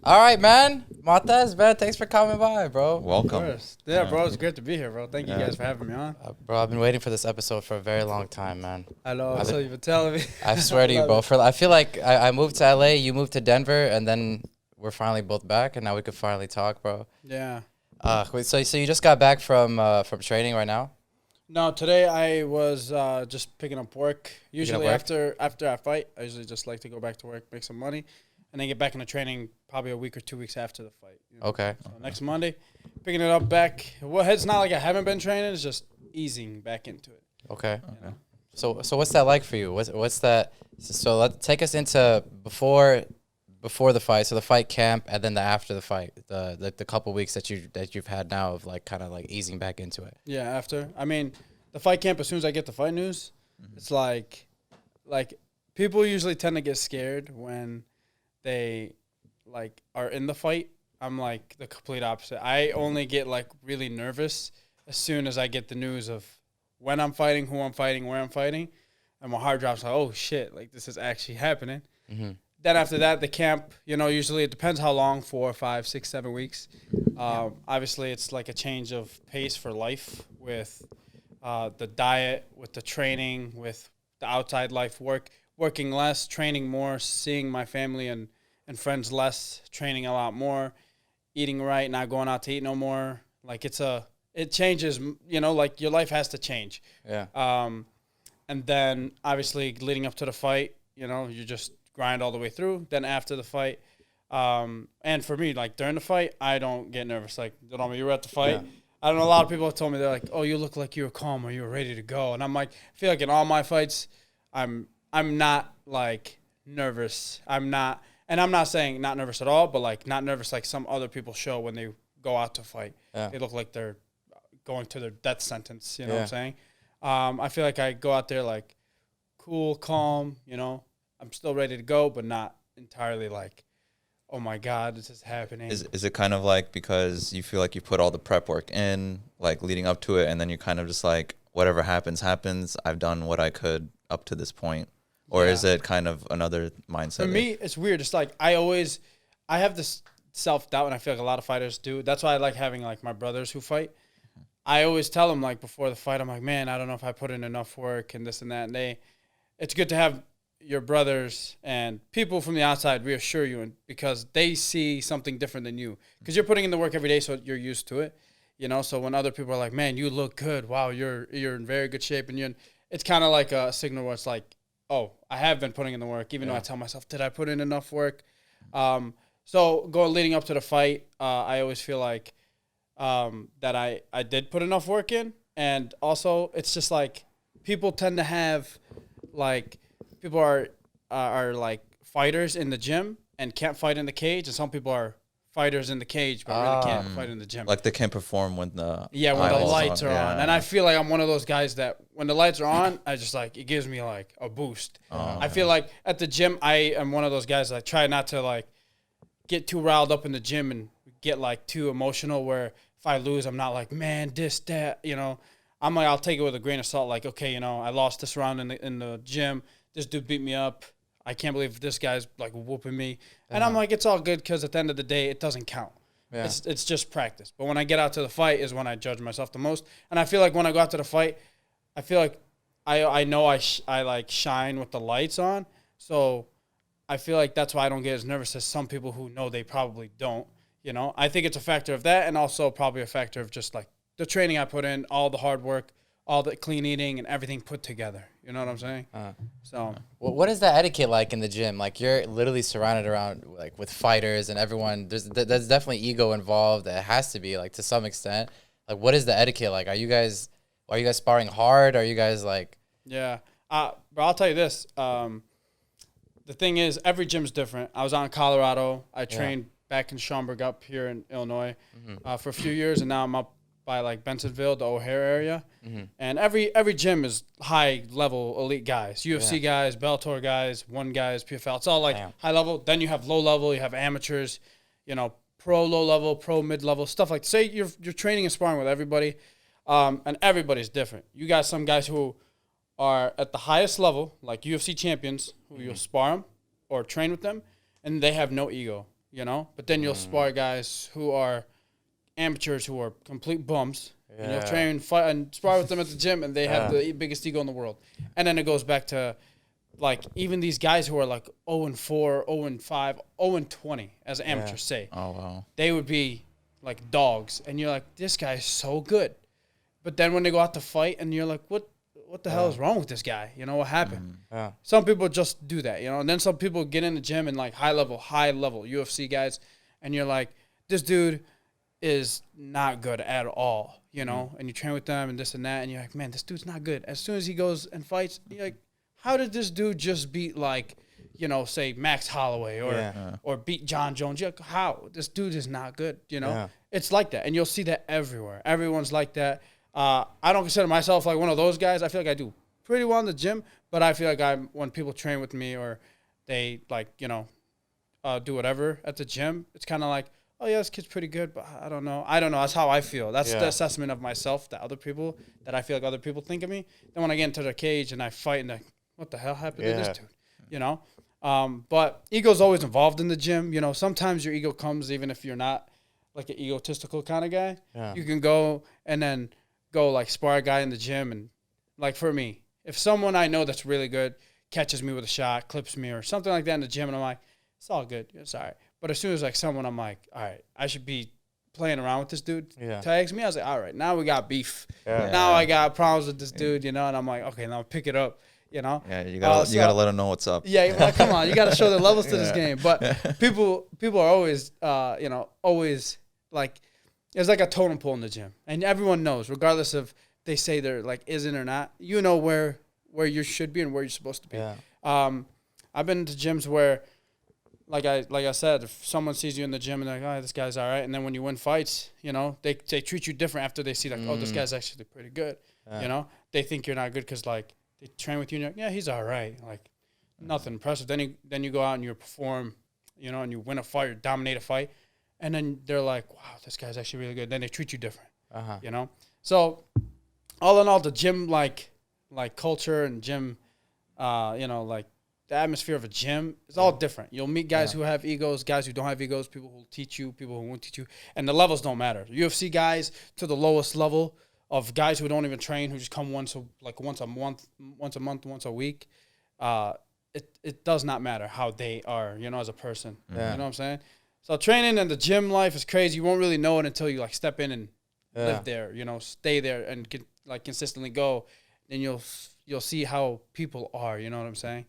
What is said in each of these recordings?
All right, man. Motaz, man, thanks for coming by, bro. Welcome. Yeah, bro, it's great to be here, bro. Thank you guys for having me on. Bro, I've been waiting for this episode for a very long time, man. I know, I've so been- you've been telling me. I swear to you, Love bro. it. I feel like I moved to LA, you moved to Denver, and then we're finally both back, and now we could finally talk, bro. Yeah. Wait, so you just got back from training right now? No, today I was just picking up work. Usually work? after I fight, I usually just like to go back to work, make some money, and then get back into training probably a week or 2 weeks after the fight. Okay. So next Monday, picking it up back. Well, it's not like I haven't been training. It's just easing back into it. Okay. You know? So what's that like for you? What's that? So let's take us into before the fight, so the fight camp, and then the after the fight, the couple weeks that you've had now of like kind of like easing back into it. Yeah, after. I mean, the fight camp, as soon as I get the fight news, it's like people usually tend to get scared when they like are in the fight. I'm like the complete opposite. I only get like really nervous as soon as I get the news of when I'm fighting, who I'm fighting, where I'm fighting, and my heart drops like, oh shit, like this is actually happening. Mm-hmm. Then after that, the camp, usually it depends how long, 4, 5, 6, 7 weeks. Obviously, it's like a change of pace for life with the diet, with the training, with the outside life working less, training more, seeing my family and friends less, training a lot more, eating right, not going out to eat no more. Like it changes, like your life has to change. Yeah. And then obviously leading up to the fight, you just grind all the way through. Then after the fight, and for me, like during the fight, I don't get nervous. Like, you were at the fight. Yeah. I don't know. A lot of people have told me, they're like, "Oh, you look like you were calm or you were ready to go." And I'm like, I feel like in all my fights, I'm not like nervous. I'm not saying not nervous at all, but like not nervous like some other people show when they go out to fight. Yeah. They look like they're going to their death sentence. You know Yeah. what I'm saying? I feel like I go out there like cool, calm. I'm still ready to go, but not entirely like, oh my God, this is happening. Is it kind of like because you feel like you put all the prep work in, like leading up to it, and then you're kind of just like, whatever happens, happens. I've done what I could up to this point. Or is it kind of another mindset? For me, it's weird. It's like I have this self-doubt, and I feel like a lot of fighters do. That's why I like having like my brothers who fight. I always tell them like before the fight, I'm like, man, I don't know if I put in enough work and this and that. And it's good to have your brothers and people from the outside reassure you, and because they see something different than you, because you're putting in the work every day, so you're used to it. So when other people are like, man, you look good. Wow, you're in very good shape, and it's kind of like a signal where it's like, oh, I have been putting in the work, even though I tell myself, did I put in enough work? So leading up to the fight, I always feel like that I did put enough work in. And also, it's just like people tend to have, like, people are like fighters in the gym and can't fight in the cage. And some people are fighters in the cage but really can't fight in the gym. like they can't perform when the When the eyeballs lights are Yeah. on. And I feel like I'm one of those guys that when the lights are on, I just like, it gives me like a boost. I feel like at the gym, I am one of those guys that try not to like get too riled up in the gym and get like too emotional where if I lose, I'm not like, man, this, that, I'm like, I'll take it with a grain of salt. Like, okay, I lost this round in the gym. This dude beat me up. I can't believe this guy's like whooping me. And I'm like, it's all good because at the end of the day, it doesn't count. Yeah. It's just practice. But when I get out to the fight is when I judge myself the most. And I feel like when I go out to the fight, I feel like I know I like shine with the lights on. So I feel like that's why I don't get as nervous as some people who know they probably don't. I think it's a factor of that, and also probably a factor of just like the training I put in, all the hard work, all the clean eating, and everything put together. You know what I'm saying? So What is that etiquette like in the gym? Like you're literally surrounded around like with fighters and everyone. There's definitely ego involved. It has to be like to some extent. Like what is the etiquette like? Are you guys sparring hard? Are you guys like? yeah, but I'll tell you this. The thing is, every gym's different. I was out in Colorado. I trained back in Schaumburg up here in Illinois for a few years, and now I'm up by like Bensenville, the O'Hare area. And every gym is high level elite guys, UFC guys, Bellator guys, one guys, PFL. It's all like high level. Then you have low level, you have amateurs, pro low level, pro mid level, stuff like. Say you're training and sparring with everybody, and everybody's different. You got some guys who are at the highest level, like UFC champions, who you'll spar them or train with them, and they have no ego. you know. But then you'll spar guys who are amateurs who are complete bums. And you'll train, fight, and spar with them at the gym, and they have the biggest ego in the world. And then it goes back to, like, even these guys who are like 0-4, 0-5, 0-20, as amateurs say. Oh, wow. They would be like dogs, and you're like, this guy is so good. But then when they go out to fight, and you're like, what the hell is wrong with this guy? You know, what happened? Some people just do that, you know. And then some people get in the gym and like high level UFC guys, and you're like, this dude is not good at all, you know. And you train with them and this and that, and you're like, man, this dude's not good. As soon as he goes and fights, you're like, how did this dude just beat, like, you know, say Max Holloway or beat John Jones? You're like, how? This dude is not good, you know? Yeah. It's like that, and you'll see that everywhere. Everyone's like that. I don't consider myself like one of those guys. I feel like I do pretty well in the gym, but I feel like when people train with me or they, like, you know, do whatever at the gym, it's kind of like, oh, yeah, this kid's pretty good, but I don't know. That's how I feel. That's the assessment of myself that I feel like other people think of me. Then when I get into the cage and I fight and like, what the hell happened to this dude? You know? But ego's always involved in the gym. You know, sometimes your ego comes even if you're not like an egotistical kind of guy. Yeah. You can go and then go like spar a guy in the gym. And like for me, if someone I know that's really good catches me with a shot, clips me or something like that in the gym, and I'm like, it's all good. It's all right. But as soon as like someone I'm like, all right, I should be playing around with this dude, tags me, I was like, all right, now we got beef. Yeah. Now I got problems with this dude, you know, and I'm like, okay, now pick it up, you know. Yeah, you gotta let them know what's up. Yeah, well, come on, you gotta show the levels to this game. But people are always, you know, always like, there's like a totem pole in the gym, and everyone knows, regardless of they say they're like isn't or not, you know where you should be and where you're supposed to be. Yeah. I've been to gyms where, like I said, if someone sees you in the gym and they're like, oh, this guy's all right, and then when you win fights, you know, they treat you different after they see like, oh, this guy's actually pretty good. You know, they think you're not good because like they train with you and you're like, yeah, he's all right, like nothing impressive. Then you go out and you perform, you know, and you win a fight or dominate a fight, and then they're like, wow, this guy's actually really good. Then they treat you different, you know. So all in all, the gym like culture and gym, you know, like the atmosphere of a gym is all different. You'll meet guys who have egos, guys who don't have egos, people who will teach you, people who won't teach you, and the levels don't matter. UFC guys to the lowest level of guys who don't even train, who just come once a month, once a week. It does not matter how they are, you know, as a person. You know what I'm saying? So training and the gym life is crazy. You won't really know it until you like step in and live there, you know, stay there and like consistently go. Then you'll see how people are, you know what I'm saying?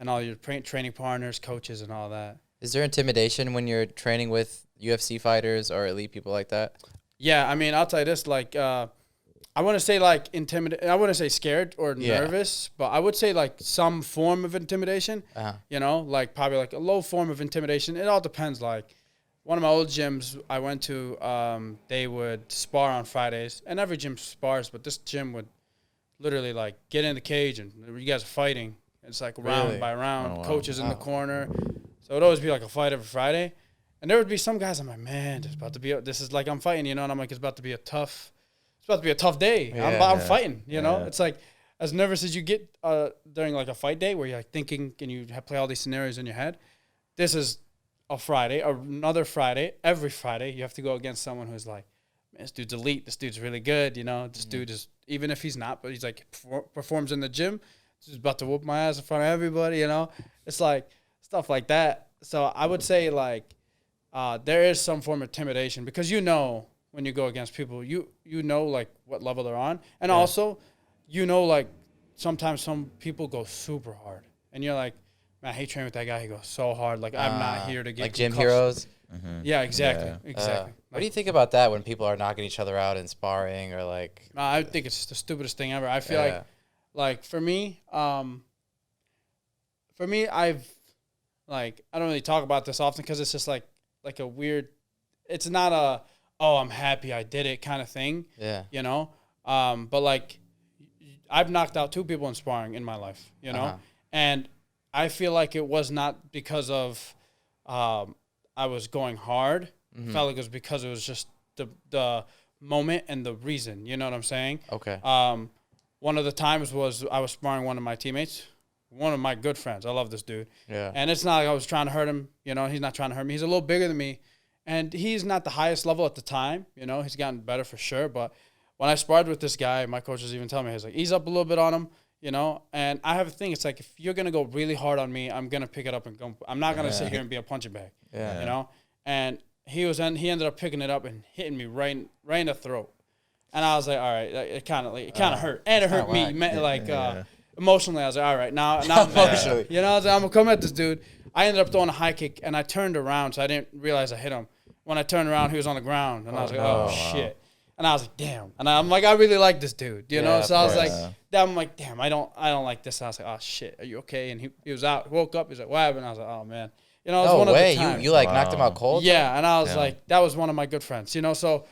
And all your training partners, coaches, and all that. Is there intimidation when you're training with UFC fighters or elite people like that? Yeah, I mean, I'll tell you this, like, I want to say, like, I wouldn't say scared or nervous, but I would say, like, some form of intimidation, you know, like, probably, like, a low form of intimidation. It all depends, like, one of my old gyms I went to, they would spar on Fridays, and every gym spars, but this gym would literally, like, get in the cage, and you guys are fighting. It's, like, round by round, coaches in the corner. So it would always be, like, a fight every Friday. And there would be some guys, I'm like, man, this is like I'm fighting, you know, and I'm like, it's about to be a tough day. I'm fighting, you know. It's like as nervous as you get during like a fight day where you're like thinking and you play all these scenarios in your head. This is a Friday, another Friday. Every Friday you have to go against someone who's like, man, this dude's elite. This dude's really good, you know. This dude is, even if he's not, but he's like performs in the gym. He's about to whoop my ass in front of everybody, you know. It's like stuff like that. So I would say like there is some form of intimidation because you know when you go against people, you know like what level they're on, and also you know like sometimes some people go super hard, and you're like, man, I hate training with that guy. He goes so hard. Like I'm not here to get like gym heroes. Yeah, exactly. What do you think about that when people are knocking each other out in sparring or like? I think it's the stupidest thing ever. I feel like for me, I've like I don't really talk about this often because it's just like a weird. It's not a I'm happy I did it kind of thing. Yeah. You know, but like I've knocked out 2 people in sparring in my life. You know, and I feel like it was not because of I was going hard. I felt like it was because it was just the moment and the reason. You know what I'm saying? Okay. One of the times was I was sparring one of my teammates, one of my good friends. I love this dude. Yeah. And it's not like I was trying to hurt him. You know, he's not trying to hurt me. He's a little bigger than me. And he's not the highest level at the time. You know, he's gotten better for sure. But when I sparred with this guy, my coach was even telling me, he's like, ease up a little bit on him, you know. And I have a thing. It's like, if you're going to go really hard on me, I'm going to pick it up and go. I'm not going to sit here and be a punching bag, you know. And he ended up picking it up and hitting me right in the throat. And I was like, all right, it kind of hurt. And it hurt me, emotionally. I was like, all right, now I'm emotionally. You know, I was like, I'm going to come at this dude. I ended up throwing a high kick, and I turned around, so I didn't realize I hit him. When I turned around, he was on the ground, and I was like, oh, shit. And I was like, damn. And I'm like, I really like this dude, you know? So I was like, I'm like, damn, I don't like this. And I was like, oh, shit, are you okay? And he was out, woke up, he's like, what happened? And I was like, oh, man. You know, it was one of the times. You like knocked him out cold? Yeah, and I was like, that was one of my good friends, you know? So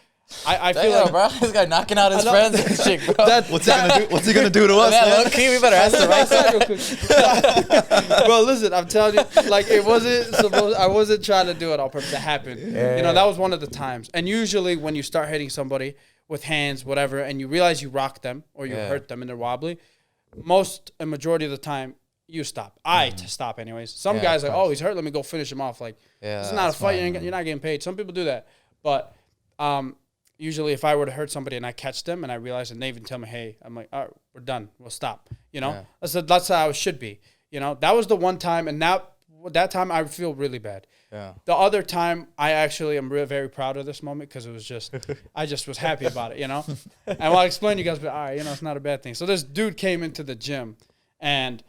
I feel like, bro, this guy knocking out his friends and shit, bro. What's he gonna do to us, man? Low-key, we better ask the right side. Well, listen, I'm telling you, like, it wasn't supposed. I wasn't trying to do it on purpose. It happened. You know, that was one of the times. And usually, when you start hitting somebody with hands, whatever, and you realize you rock them or you hurt them and they're wobbly, a majority of the time, you stop. I stop anyways. Some guys are like, oh, he's hurt. Let me go finish him off. Like, this is not a fight. You're not getting paid. Some people do that, but usually, if I were to hurt somebody and I catch them and I realize and they even tell me, hey, I'm like, all right, we're done. We'll stop. You know, that's how it should be. You know, that was the one time, and that time I feel really bad. Yeah. The other time, I actually am very proud of this moment because it was just, I just was happy about it, you know. And I'll explain to you guys, but all right, you know, it's not a bad thing. So this dude came into the gym, and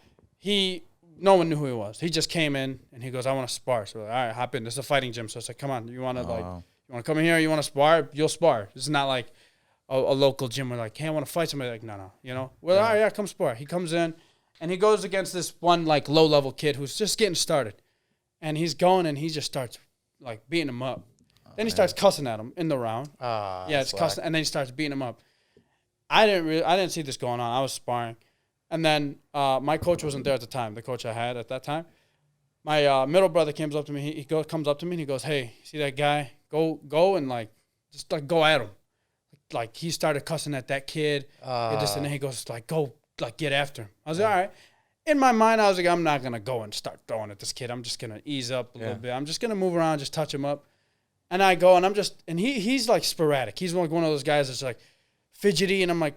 no one knew who he was. He just came in, and he goes, I want to spar. So we're like, all right, hop in. This is a fighting gym. So it's like, come on, you want to you want to come in here? You want to spar? You'll spar. It's not like a local gym where like, hey, I want to fight somebody. Like, no. You know? Well, all right, yeah, come spar. He comes in, and he goes against this one like low-level kid who's just getting started. And he's going, and he just starts like beating him up. Then he starts cussing at him in the round. It's cussing, and then he starts beating him up. I didn't see this going on. I was sparring. And then my coach wasn't there at the time, the coach I had at that time. My middle brother comes up to me. He comes up to me, and he goes, hey, see that guy? Go and like just like go at him. Like he started cussing at that kid. And then he goes like go like get after him. I was like, all right. In my mind, I was like, I'm not gonna go and start throwing at this kid. I'm just gonna ease up a little bit. I'm just gonna move around, just touch him up. And I go and he's like sporadic. He's like one of those guys that's like fidgety, and I'm like,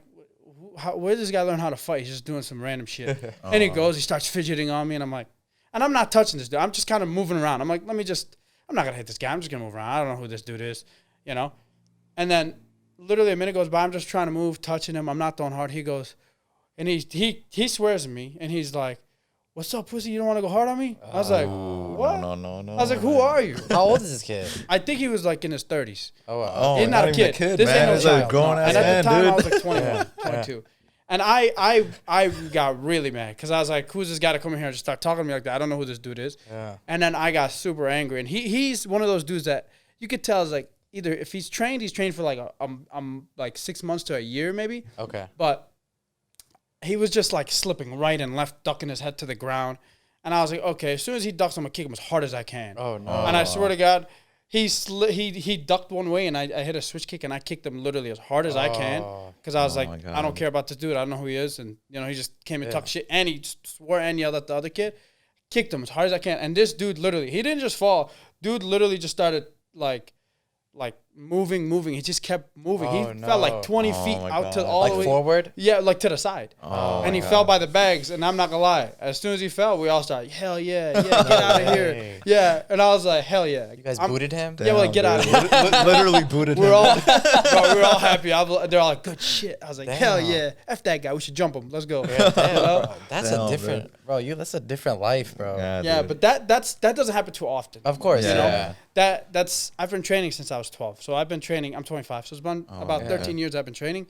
where does this guy learn how to fight? He's just doing some random shit. And he starts fidgeting on me, and I'm like, and I'm not touching this dude. I'm just kind of moving around. I'm like, I'm not going to hit this guy. I'm just going to move around. I don't know who this dude is, you know? And then literally a minute goes by. I'm just trying to move, touching him. I'm not throwing hard. He goes, and he swears at me, and he's like, what's up, pussy? You don't want to go hard on me? I was like, what? No. I was like, who are you? How old is this kid? I think he was like in his 30s. Oh, wow. He's not a kid. This man. ain't no child. A grown-ass and at the time, man, I was like 21, 22. And I got really mad because I was like, who's this guy to come in here and just start talking to me like that? I don't know who this dude is. Yeah. And then I got super angry. And he's one of those dudes that you could tell is like either if he's trained for like like 6 months to a year maybe. Okay. But he was just like slipping right and left, ducking his head to the ground. And I was like, okay, as soon as he ducks, I'm going to kick him as hard as I can. Oh, no. And I swear to God, he ducked one way, and I hit a switch kick, and I kicked him literally as hard as I can. Because I was like, I don't care about this dude. I don't know who he is. And, you know, he just came and talked shit. And he swore and yelled at the other kid. Kicked him as hard as I can. And this dude literally, he didn't just fall. Dude literally just started, like moving. He just kept moving. He fell like 20 feet out to all the way. Like forward? Yeah, like to the side. And he fell by the bags. And I'm not going to lie. As soon as he fell, we all started, hell yeah, get out of here. Yeah. And I was like, hell yeah. You guys booted him? Yeah, we're like, get out of here. Literally booted him. We're all happy. They're all like, good shit. I was like, hell yeah. F that guy. We should jump him. Let's go. Yeah, bro. That's a different, that's a different life, bro. Yeah, but that doesn't happen too often. Of course, you know? I've been training since I was 12. So I've been training. I'm 25. So it's been about 13 years I've been training.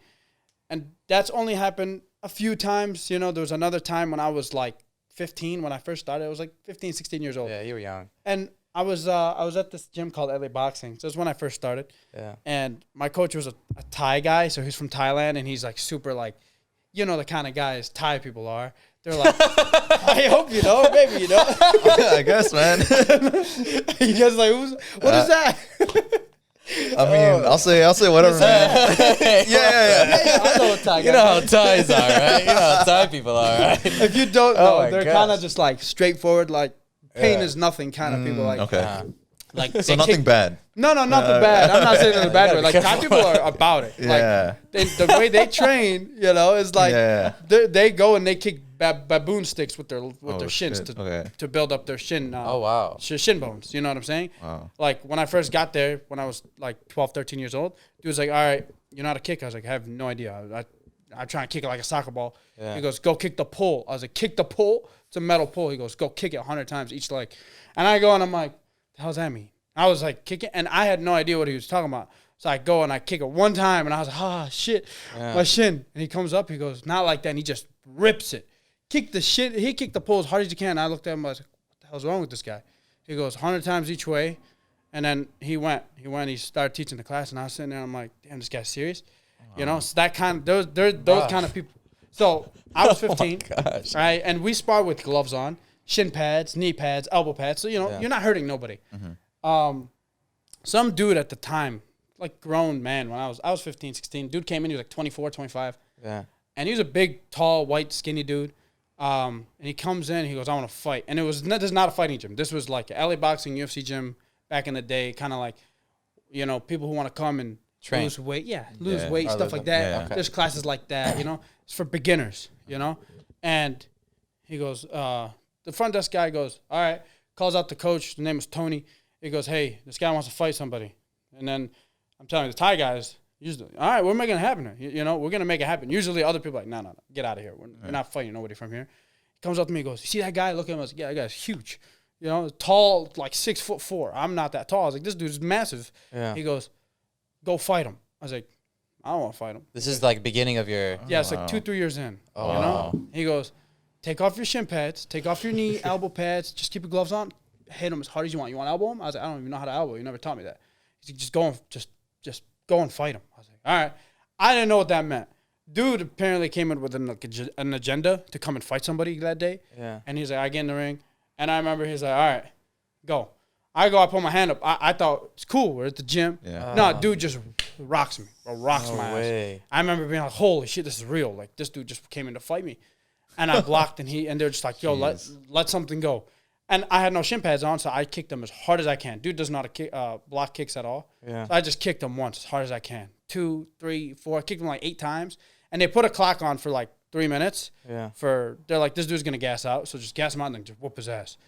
And that's only happened a few times. You know, there was another time when I was like 15 when I first started. I was like 15, 16 years old. Yeah, you were young. And I was at this gym called LA Boxing. So it's when I first started. Yeah. And my coach was a Thai guy. So he's from Thailand. And he's like super like, you know, the kind of guys Thai people are. They're like, I hope you know, maybe you know. I guess, man. You guys like, what is that? I mean, I'll say whatever, man. Yeah. I know what Thai You know how Thais are, right? You know how Thai people are, right? If you don't Oh know, my they're gosh. kind of just like straightforward, like pain Yeah. is nothing kind of people. Like, Okay. like So they nothing kick- bad. No, nothing bad. I'm not saying it in a bad gotta way. be Like Thai careful. people are about it. Yeah. Like the way they train, you know, is like Yeah. they go and they kick baboon sticks with their Oh, shins shit. to Okay. to build up their shin. Oh, wow. Shin bones. You know what I'm saying? Wow. Like when I first got there, when I was like 12, 13 years old, dude was like, "All right, you know how to kick?" I was like, "I have no idea. I try and kick it like a soccer ball." Yeah. He goes, "Go kick the pull." I was like, "Kick the pull." It's a metal pull. He goes, "Go kick it 100 times each leg." And I go and I'm like, "The hell's that mean?" I was like kicking, and I had no idea what he was talking about. So I go and I kick it one time, and I was like, "Ah, shit, my shin." And he comes up, he goes, "Not like that." And he just rips it. Kick the shit. He kicked the pull as hard as you can. And I looked at him, I was like, "What the hell's wrong with this guy?" He goes, 100 times each way. And then he started teaching the class, and I was sitting there, and I'm like, "Damn, this guy's serious." You know, so that kind of, those kind of people. So I was 15, gosh. right? And we spar with gloves on, shin pads, knee pads, elbow pads. So, you know, Yeah. you're not hurting nobody. Some dude at the time, like grown man, when I was 15, 16, dude came in, he was like 24, 25. Yeah. And he was a big, tall, white, skinny dude. And he comes in, he goes, "I want to fight." And this is not a fighting gym. This was like a LA boxing, UFC gym back in the day, kind of like, you know, people who want to come and Train. lose weight. Yeah, lose Yeah. weight, Or stuff lose like them. that. Yeah. Okay. There's classes like that, you know. It's for beginners, you know. And he goes, the front desk guy goes, "All right," calls out the coach. The name was Tony. He goes, "Hey, this guy wants to fight somebody." And then I'm telling you, the Thai guys, usually, "All right, we're making it happen. You know, we're going to make it happen." Usually other people are like, no, get out of here. We're not fighting nobody from here. He comes up to me and goes, "You see that guy?" Look at him. I was like, "Yeah, that guy's huge. You know, tall, like 6'4". I'm not that tall. I was like, "This dude's massive." Yeah. He goes, "Go fight him." I was like, "I don't want to fight him." This is like beginning of your. Yeah, it's like Wow. 2-3 years in. Oh, you wow. know? He goes, "Take off your shin pads, take off your knee, elbow pads, just keep your gloves on, hit him as hard as you want. You want to elbow him?" I was like, "I don't even know how to elbow. You never taught me that." He's like, "Just go and just go and fight him." I was like, "All right." I didn't know what that meant. Dude apparently came in with an agenda to come and fight somebody that day. Yeah. And he's like, "I get in the ring." And I remember he's like, "All right, go." I go, I put my hand up. I thought it's cool. We're at the gym. Yeah. No, dude just rocks me. Or rocks No my ass. way. I remember being like, "Holy shit, this is real." Like this dude just came in to fight me. And I blocked and they're just like, "Yo, let something go." And I had no shin pads on, so I kicked him as hard as I can. Dude does not block kicks at all. Yeah. So I just kicked him once as hard as I can. 2, 3, 4. I kicked him like 8 times. And they put a clock on for like 3 minutes. Yeah. They're like, "This dude's gonna gas out, so just gas him out and then just whoop his ass."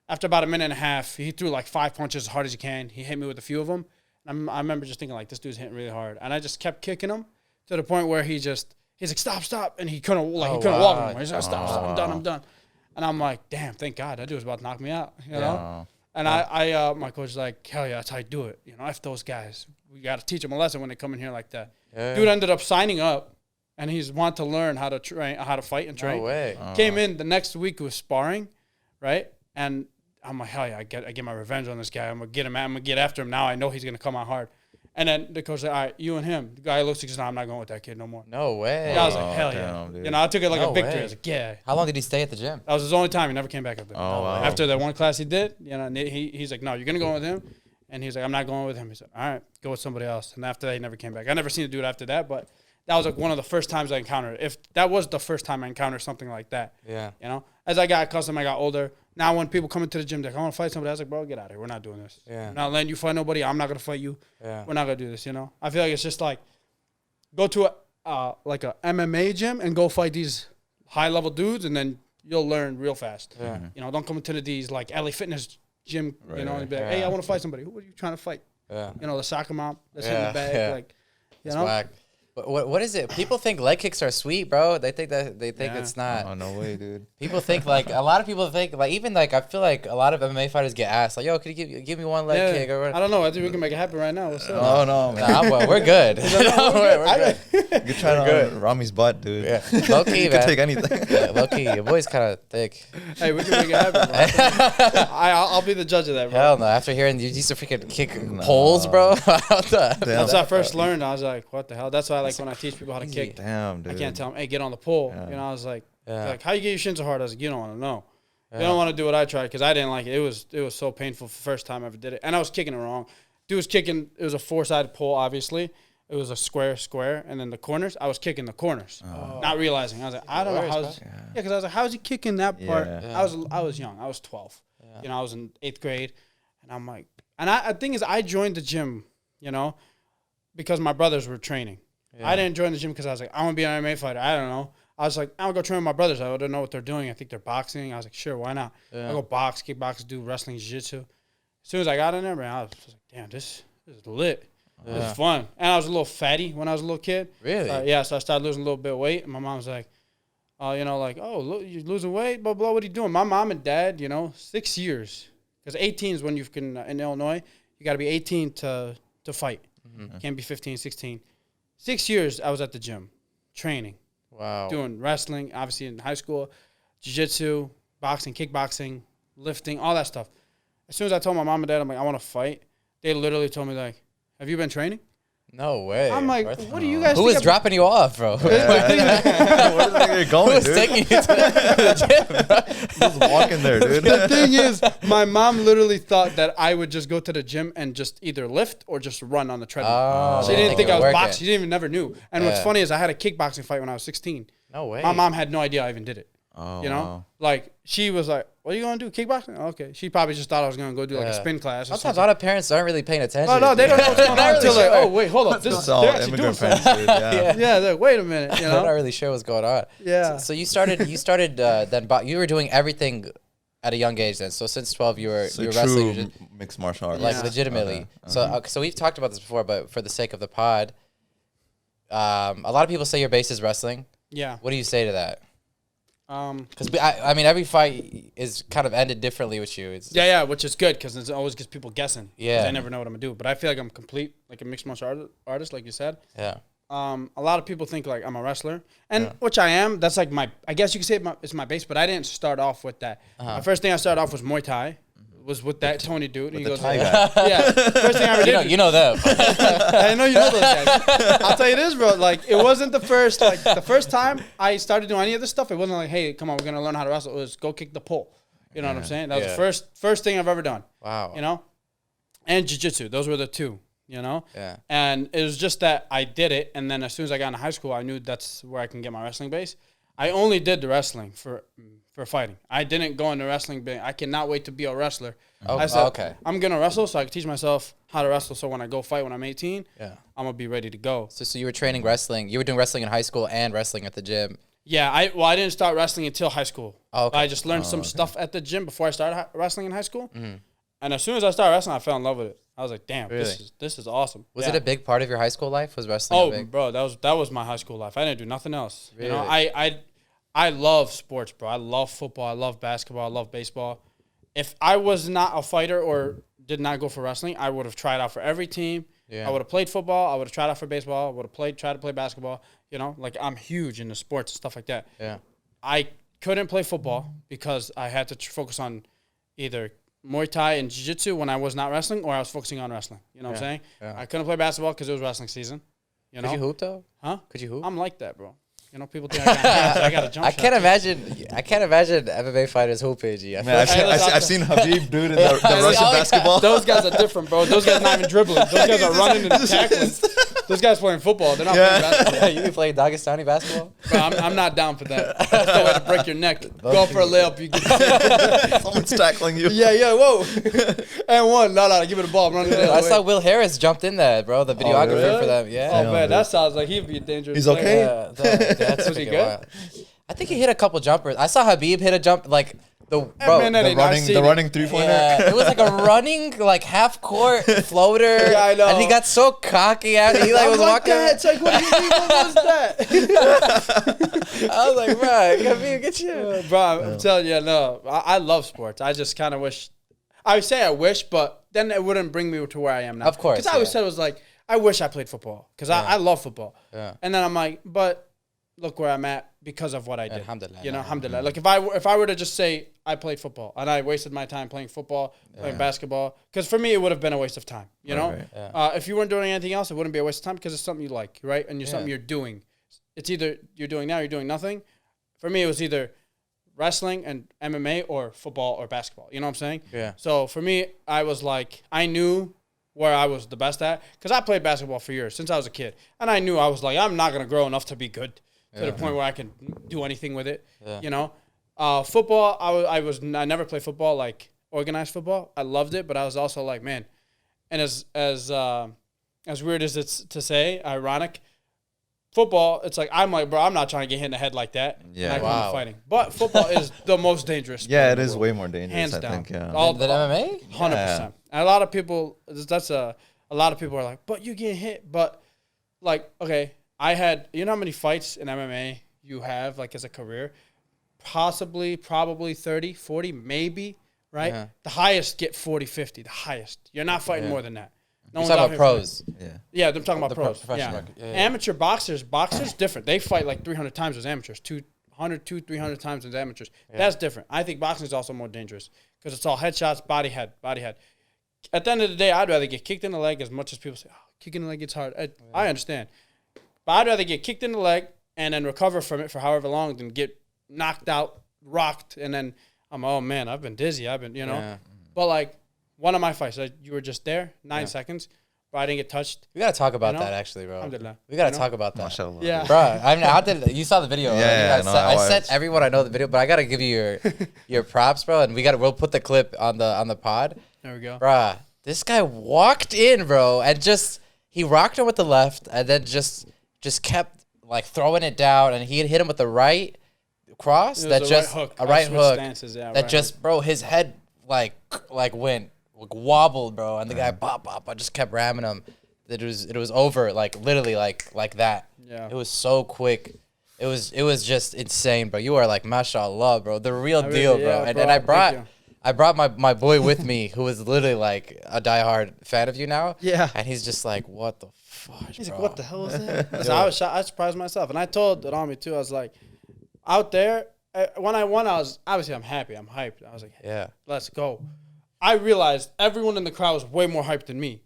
After about a minute and a half, he threw like 5 punches as hard as he can. He hit me with a few of them. I remember just thinking like, this dude's hitting really hard, and I just kept kicking him to the point where he's like, "Stop," and he couldn't walk wow. anymore. He's like, "Stop, I'm done." And I'm like, "Damn, thank God, that dude was about to knock me out," you know. Wow. And my coach was like, "Hell yeah, that's how you do it. You know, F those guys. We got to teach them a lesson when they come in here like that." Yeah. Dude ended up signing up, and he's want to learn how to fight and train. No way. Came in the next week was sparring, right? And I'm like, "Hell yeah, I get my revenge on this guy. I'm gonna get after him now. I know he's gonna come out hard." And then the coach said, "All right, you and him." The guy looks like, "No, I'm not going with that kid no more." No way. Yeah, I was like, "Hell yeah!" damn, dude. You know, I took it like No a victory. way. I was like, "Yeah." How long did he stay at the gym? That was his only time. He never came back up there. Oh, wow. After that one class he did, you know, and he's like, "No, you're gonna go with him," and he's like, "I'm not going with him." He said, "All right, go with somebody else." And after that, he never came back. I never seen a dude after that, but that was like one of the first times I encountered. If that was the first time I encountered something like that, Yeah. you know, as I got accustomed, I got older. Now when people come into the gym, they're like, "I want to fight somebody," I was like, "Bro, get out of here. We're not doing this. Yeah. I'm not letting you fight nobody. I'm not gonna fight you. Yeah. We're not gonna do this." You know, I feel like it's just like go to like a MMA gym and go fight these high level dudes, and then you'll learn real fast. Yeah. You know, don't come into these like LA Fitness gym, you know, and be like, Yeah. "Hey, I want to fight somebody." Who are you trying to fight? Yeah. You know, the soccer mom that's in the back, Yeah. like, you It's know. whack. What is it? People think leg kicks are sweet, bro. They think Yeah. it's not. Oh, no way, dude. People think like a lot of people think like even like I feel like a lot of MMA fighters get asked like, "Yo, could you give me one leg Yeah. kick or I what?" don't know. I think we can make it happen right now. What's up? Oh, no, man. Nah, well, we're good. we're good. You're trying to Rami's butt, dude. Yeah. Low key, You man. can take anything. Yeah, low key, your boy's kind of thick. Hey, we can make it happen. Bro. I'll be the judge of that, bro. Hell no! After hearing you used to freaking kick poles, bro. What the- Damn. Once I first learned, I was like, "What the hell?" That's why I like when I teach people how to kick. Damn, dude. I can't tell them, "Hey, get on the pole." Yeah. You know, I was like, Yeah. "Like, how you get your shins so hard?" I was like, "You don't want to know. You Yeah. don't want to do what I tried because I didn't like it. It was so painful the first time I ever did it, and I was kicking it wrong. dude was kicking. It was a 4-sided pole, obviously. It was a square, and then the corners. I was kicking the corners, not realizing. I was like, I don't know how. Because I was like, how's he kicking that part? Yeah. I was young. I was 12. You know, I was in 8th grade, and I'm like, and the thing is, I joined the gym, you know, because my brothers were training. Yeah. I didn't join the gym because I was like, I want to be an MMA fighter. I don't know. I was like, I'll go train with my brothers. I don't know what they're doing. I think they're boxing. I was like, sure, why not? I'll go box, kickbox, do wrestling, jiu-jitsu. As soon as I got in there, man, I was like, damn, this is lit. It was fun. And I was a little fatty when I was a little kid. Really? Yeah, so I started losing a little bit of weight. And my mom was like, you know, like, oh, look, you're losing weight, blah, blah, what are you doing? My mom and dad, you know, 6 years. Because 18 is when you can, in Illinois, you got to be 18 to fight. Mm-hmm. Can't be 15, 16. 6 years I was at the gym, training. Wow. Doing wrestling, obviously in high school, jiu-jitsu, boxing, kickboxing, lifting, all that stuff. As soon as I told my mom and dad, I'm like, I want to fight, they literally told me, like, have you been training? No way. I'm like, what do you guys Who think? is dropping you off, bro? Where are you going, Who is dude? taking you to the gym, bro? Just walking there, dude. The thing is, my mom literally thought that I would just go to the gym and just either lift or just run on the treadmill. Oh, She didn't think I was working. boxing. She didn't even never knew. And what's funny is I had a kickboxing fight when I was 16. No way. My mom had no idea I even did it. Oh, You know? wow. Like, she was like, what are you going to do? Kickboxing? Okay. She probably just thought I was going to go do like a spin class or Sometimes a something. lot of parents aren't really paying attention. No, they don't know what's going on Not until really like, sure. oh, wait, hold up. It's all They're actually doing immigrant something. parents, dude. Yeah. Yeah, they're like, wait a minute, you They're not know? really sure what's going on. Yeah. So you started then you were doing everything at a young age then. So since 12 you were So wrestling true mixed martial arts. like Yeah. legitimately. Okay. So we've talked about this before, but for the sake of the pod, a lot of people say your base is wrestling. Yeah. What do you say to that? Because Because I mean, every fight is kind of ended differently with you. It's yeah, which is good because it always gets people guessing. 'Cause Yeah. I never know what I'm gonna do, but I feel like I'm complete, like a mixed martial artist, like you said. yeah. A lot of people think like I'm a wrestler, and which I am. That's like I guess you could say it's my base, but I didn't start off with that. The first thing I started off was Muay Thai. Was with that Tony dude. He The goes, Thai guy. yeah. First thing I ever did. You know them. I know you know those guys. I'll tell you this, bro. Like, it wasn't the first time I started doing any of this stuff. It wasn't like, hey, come on, we're gonna learn how to wrestle. It was go kick the pole. You know what I'm saying? That was the first thing I've ever done. Wow. You know, and jiu-jitsu. Those were the two. You know. Yeah. And it was just that I did it, and then as soon as I got into high school, I knew that's where I can get my wrestling base. I only did the wrestling for fighting. I didn't go into wrestling being, I cannot wait to be a wrestler. Oh, I said, okay. I'm going to wrestle so I can teach myself how to wrestle so when I go fight when I'm 18, Yeah. I'm going to be ready to go. So you were training wrestling. You were doing wrestling in high school and wrestling at the gym. Yeah, I didn't start wrestling until high school. Oh, okay. I just learned some stuff at the gym before I started wrestling in high school. Mm-hmm. And as soon as I started wrestling, I fell in love with it. I was like, damn, Really? this is awesome. Was it a big part of your high school life? Was wrestling a Oh, big? bro, that was my high school life. I didn't do nothing else. You know, Really? I love sports, bro. I love football. I love basketball. I love baseball. If I was not a fighter or did not go for wrestling, I would have tried out for every team. Yeah. I would have played football. I would have tried out for baseball. I would have tried to play basketball. You know, like I'm huge into sports and stuff like that. Yeah. I couldn't play football because I had to focus on either Muay Thai and Jiu-Jitsu when I was not wrestling, or I was focusing on wrestling. You know what I'm saying? Yeah. I couldn't play basketball because it was wrestling season. You know? Could you hoop though? Huh? Could you hoop? I'm like that, bro. You know, people think I got hands, I got a jump I shot. can't imagine MMA fighters hooping. G. I feel Man, I've like- seen, I've seen Habib, dude, in the Russian yeah. basketball. Those guys are different, bro. Those guys not even dribbling. Those guys are running and tackling. Those guys playing football. They're not playing basketball. you can play Dagestani basketball. Bro, I'm not down for that. That's the way to break your neck. Go for a layup. You get Someone's tackling you. yeah, whoa. And one. No, give it a ball. I'm running the other I way. saw Will Harris jumped in there, bro. The videographer really? for them. Oh, Yeah. man, that sounds like he'd be a dangerous He's player. okay? Yeah, that's Was he freaking good? wild. I think he hit a couple jumpers. I saw Habib hit a jump like the bro. man, that The ain't- I've running, seen the it. running 3-pointer. Yeah, it was like a running like half court floater. Yeah, I know. And he got so cocky after he like was like walking. that. It's like, what do you mean? What was that? I was like, bro, Habib, get you. Bro, I'm telling you, no. I love sports. I just kind of wish. I would say I wish, but then it wouldn't bring me to where I am now. Of course, Because I always yeah. said it was like, I wish I played football. Because I love football. Yeah. And then I'm like, but look where I'm at because of what I did. Alhamdulillah. You know, alhamdulillah. Like if I were to just say I played football and I wasted my time playing football, playing basketball, because for me it would have been a waste of time. You know, Right. Yeah. If you weren't doing anything else, it wouldn't be a waste of time because it's something you like, right? And you're something you're doing. It's either you're doing now, or you're doing nothing. For me, it was either wrestling and MMA or football or basketball. You know what I'm saying? Yeah. So for me, I was like, I knew where I was the best at, because I played basketball for years since I was a kid, and I knew I was like, I'm not gonna grow enough to be good to the point where I can do anything with it. Yeah. You know, football. I never played football, like organized football. I loved it, but I was also like, man, and as weird as it's to say, ironic. Football, it's like I'm like, bro, I'm not trying to get hit in the head like that. Yeah. And I Wow. come fighting, but football is the most dangerous. Yeah, sport it in is the way world. more dangerous. Hands I down. think. Yeah. Than MMA? 100%. And a lot of people, a lot of people are like, but you get hit. But like, okay, you know how many fights in MMA you have like as a career? Probably 30, 40, maybe, right? Yeah. The highest get 40, 50, the highest. You're not fighting more than that. No You're one's talking out about here pros. Yeah. Yeah, they're talking about The pros. professional Yeah. record. Yeah, yeah. Amateur boxers different. They fight like 300 times as amateurs, 300 times as amateurs. That's different. I think boxing is also more dangerous because it's all headshots, body, head. At the end of the day, I'd rather get kicked in the leg as much as people say, oh, kicking in the leg gets hard. I understand. But I'd rather get kicked in the leg and then recover from it for however long than get knocked out, rocked, and then oh man, I've been dizzy. Yeah. But like one of my fights, you were just there, 9 seconds, but I didn't get touched. We gotta talk about You know? that actually, bro. Alhamdulillah. We gotta You know? talk about that. Mashallah. Yeah. Bro, I mean, how did you saw the video? Yeah, right? no, I I sent watched. everyone I know the video, but I gotta give you your props, bro. And we'll put the clip on the pod, There we go. bro. This guy walked in, bro, and he rocked him with the left, and then just kept like throwing it down, and he had hit him with the right cross It was that just a right switched hook stances, yeah, that right just hook. bro, his head like went wobbled, bro, and the guy bop, I just kept ramming him. It was over, like literally like that. Yeah. It was so quick. It was just insane, bro. You are like mashallah, bro. The real really- deal, bro. yeah, And bro, thank I brought my boy with me who is literally like a diehard fan of you now. Yeah. And he's just like, what the fuck? He's bro? like, what the hell is that? Listen, I was shocked. I surprised myself. And I told Rami too, I was like, out there, when I won, obviously I'm happy. I'm hyped. I was like, Yeah. let's go. I realized everyone in the crowd was way more hyped than me.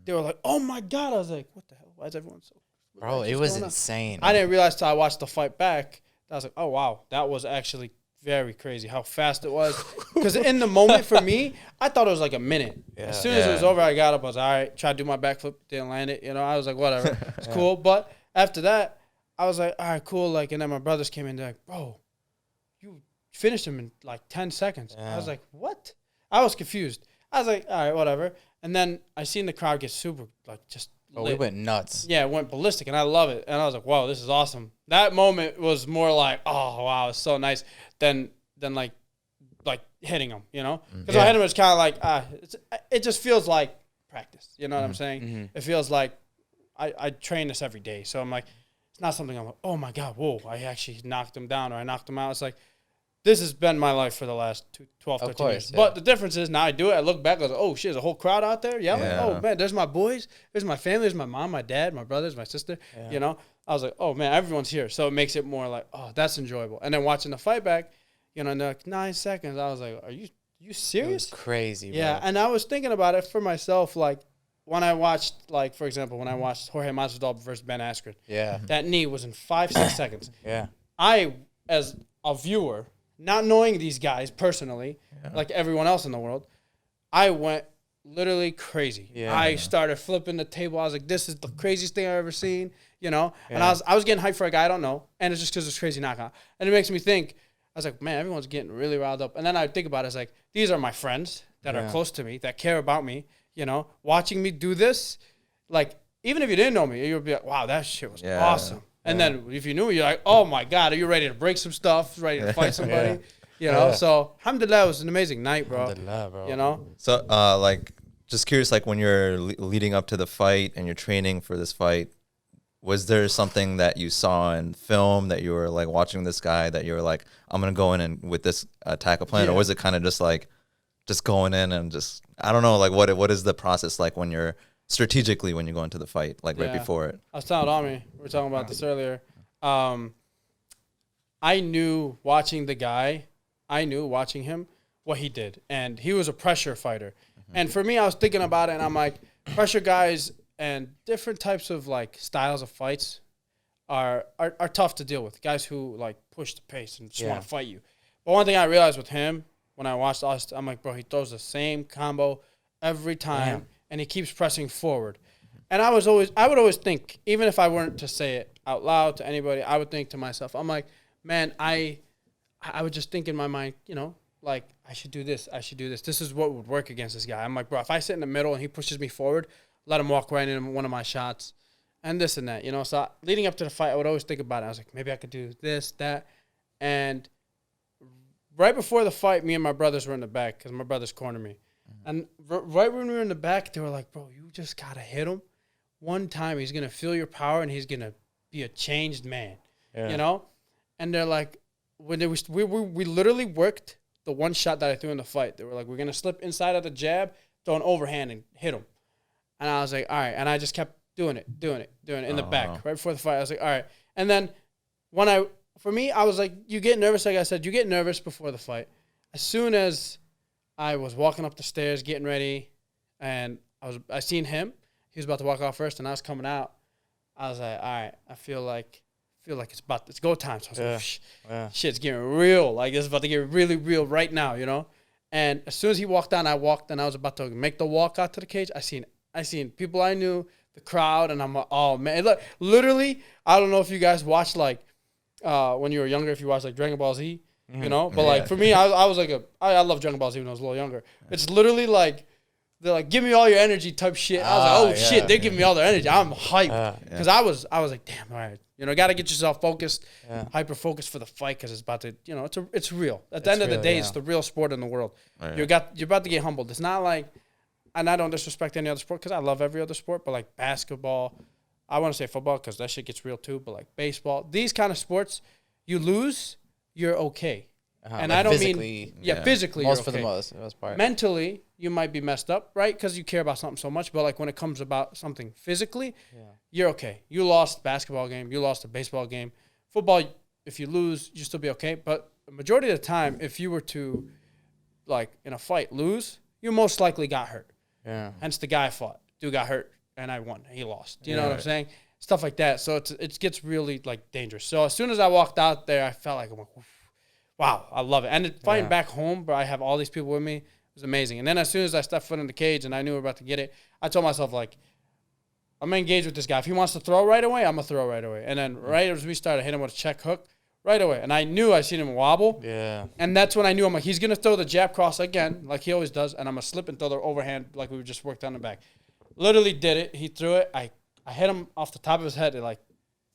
They were like, oh my God. I was like, what the hell? Why is everyone so... Bro, what's it was going on? insane. I didn't realize till I watched the fight back. I was like, oh, wow. That was actually very crazy how fast it was. Because in the moment for me, I thought it was like a minute. Yeah. As soon as it was over, I got up. I was all right. Tried to do my backflip. Didn't land it. I was like, whatever. It's cool. But after that, I was like, all right, cool. Like, and then my brothers came in. They're like, bro, you finished him in like 10 seconds. I was like, what? I was confused. I was like, all right, whatever. And then I seen the crowd get super, like, just Oh, we lit. went nuts. Yeah, it went ballistic, and I love it. And I was like, wow, this is awesome. That moment was more like, oh, wow, it's so nice than like hitting him, Because Yeah. I hit him, it's kind of like, it just feels like practice. You know what I'm saying? It feels like I train this every day. So I'm like, it's not something I'm like, oh, my God, whoa, I actually knocked him down or I knocked him out. It's like, this has been my life for the last 12, 13 course, years. yeah. But the difference is now I do it. I look back. I was like, oh, shit, there's a whole crowd out there yelling. Yeah. Oh, man, there's my boys. There's my family. There's my mom, my dad, my brothers, my sister. I was like, oh, man, everyone's here. So it makes it more like, oh, that's enjoyable. And then watching the fight back, and they're like 9 seconds. I was like, are you It was serious? crazy, bro. Yeah. And I was thinking about it for myself. Like when I watched, like, for example, when I watched Jorge Masvidal versus Ben Askren, Yeah. that knee was in 5-6 seconds. Yeah. I, as a viewer, not knowing these guys personally, like everyone else in the world, I went literally crazy. Yeah. I started flipping the table. I was like, this is the craziest thing I've ever seen, And I was getting hyped for a guy I don't know, and it's just because it's crazy knockout. And it makes me think, I was like, man, everyone's getting really riled up. And then I think about it, it's like, these are my friends that are close to me, that care about me, watching me do this. Like, even if you didn't know me, you'd be like, wow, that shit was awesome. And then if you knew me, you're like, oh my God, are you ready to break some stuff? Ready to fight somebody? So alhamdulillah, it was an amazing night, bro. Alhamdulillah, bro. So, like, just curious, like, when you're leading up to the fight and you're training for this fight, was there something that you saw in film that you were like watching this guy that you were like, I'm gonna go in and with this attack a plan, or was it kind of just like, just going in and just, I don't know, like what is the process like when you're strategically when you go into the fight, like right before it? I was telling Ami, we were talking about this earlier. I knew watching him, what he did. And he was a pressure fighter. And for me, I was thinking about it, and I'm like, pressure guys and different types of, like, styles of fights are tough to deal with. Guys who, like, push the pace and just want to fight you. But one thing I realized with him, when I watched us, I'm like, bro, he throws the same combo every time. and he keeps pressing forward. And I would always think, even if I weren't to say it out loud to anybody, I would think to myself, I'm like, man, I would just think in my mind, like, I should do this. This is what would work against this guy. I'm like, bro, if I sit in the middle and he pushes me forward, let him walk right into one of my shots and this and that, So leading up to the fight, I would always think about it. I was like, maybe I could do this, that. And right before the fight, me and my brothers were in the back because my brothers cornered me. And right when we were in the back, they were like, bro, you just got to hit him. One time, he's going to feel your power, and he's going to be a changed man, And they're like, we literally worked the one shot that I threw in the fight. They were like, we're going to slip inside of the jab, throw an overhand, and hit him. And I was like, all right. And I just kept doing it in the back right before the fight. I was like, all right. And then for me, I was like, you get nervous. Like I said, you get nervous before the fight. As soon as I was walking up the stairs, getting ready, and I seen him. He was about to walk off first, and I was coming out. I was like, all right, I feel like it's go time. So I was like, shit's getting real. Like, it's about to get really real right now, And as soon as he walked down, I walked, and I was about to make the walk out to the cage. I seen people I knew, the crowd, and I'm like, oh, man. Look, literally, I don't know if you guys watched, like, when you were younger, if you watched, like, Dragon Ball Z, But, like, for me, I was like I love Dragon Ball Z when I was a little younger. It's literally, like, they're like, give me all your energy type shit. I was like, oh, shit, they're giving me all their energy. I'm hyped. Because I was like, damn, all right. Got to get yourself focused, hyper-focused for the fight because it's about to, it's real. At the end of the day, it's the real sport in the world. You're about to get humbled. It's not like, and I don't disrespect any other sport because I love every other sport, but like basketball, I want to say football because that shit gets real too, but like baseball, these kind of sports, you lose, you're okay. And like I don't mean physically. Most you're for okay. the most part. Mentally, you might be messed up, right? Because you care about something so much. But like when it comes about something physically, you're okay. You lost a basketball game. You lost a baseball game. Football, if you lose, you still be okay. But the majority of the time, if you were to, like in a fight, lose, you most likely got hurt. Yeah. Hence the guy fought. Dude got hurt, and I won. He lost. You know what I'm saying? Stuff like that. So it gets really like dangerous. So as soon as I walked out there, I felt like, wow, I love it. And fighting back home, but I have all these people with me. It was amazing. And then as soon as I stepped foot in the cage and I knew we were about to get it, I told myself, like, I'm going to engage with this guy. If he wants to throw right away, I'm going to throw right away. And then right as we started, hit him with a check hook right away. And I knew I seen him wobble. Yeah. And that's when I knew, I'm like, he's going to throw the jab cross again, like he always does, and I'm going to slip and throw the overhand like we just worked on the back. Literally did it. He threw it. I hit him off the top of his head. It like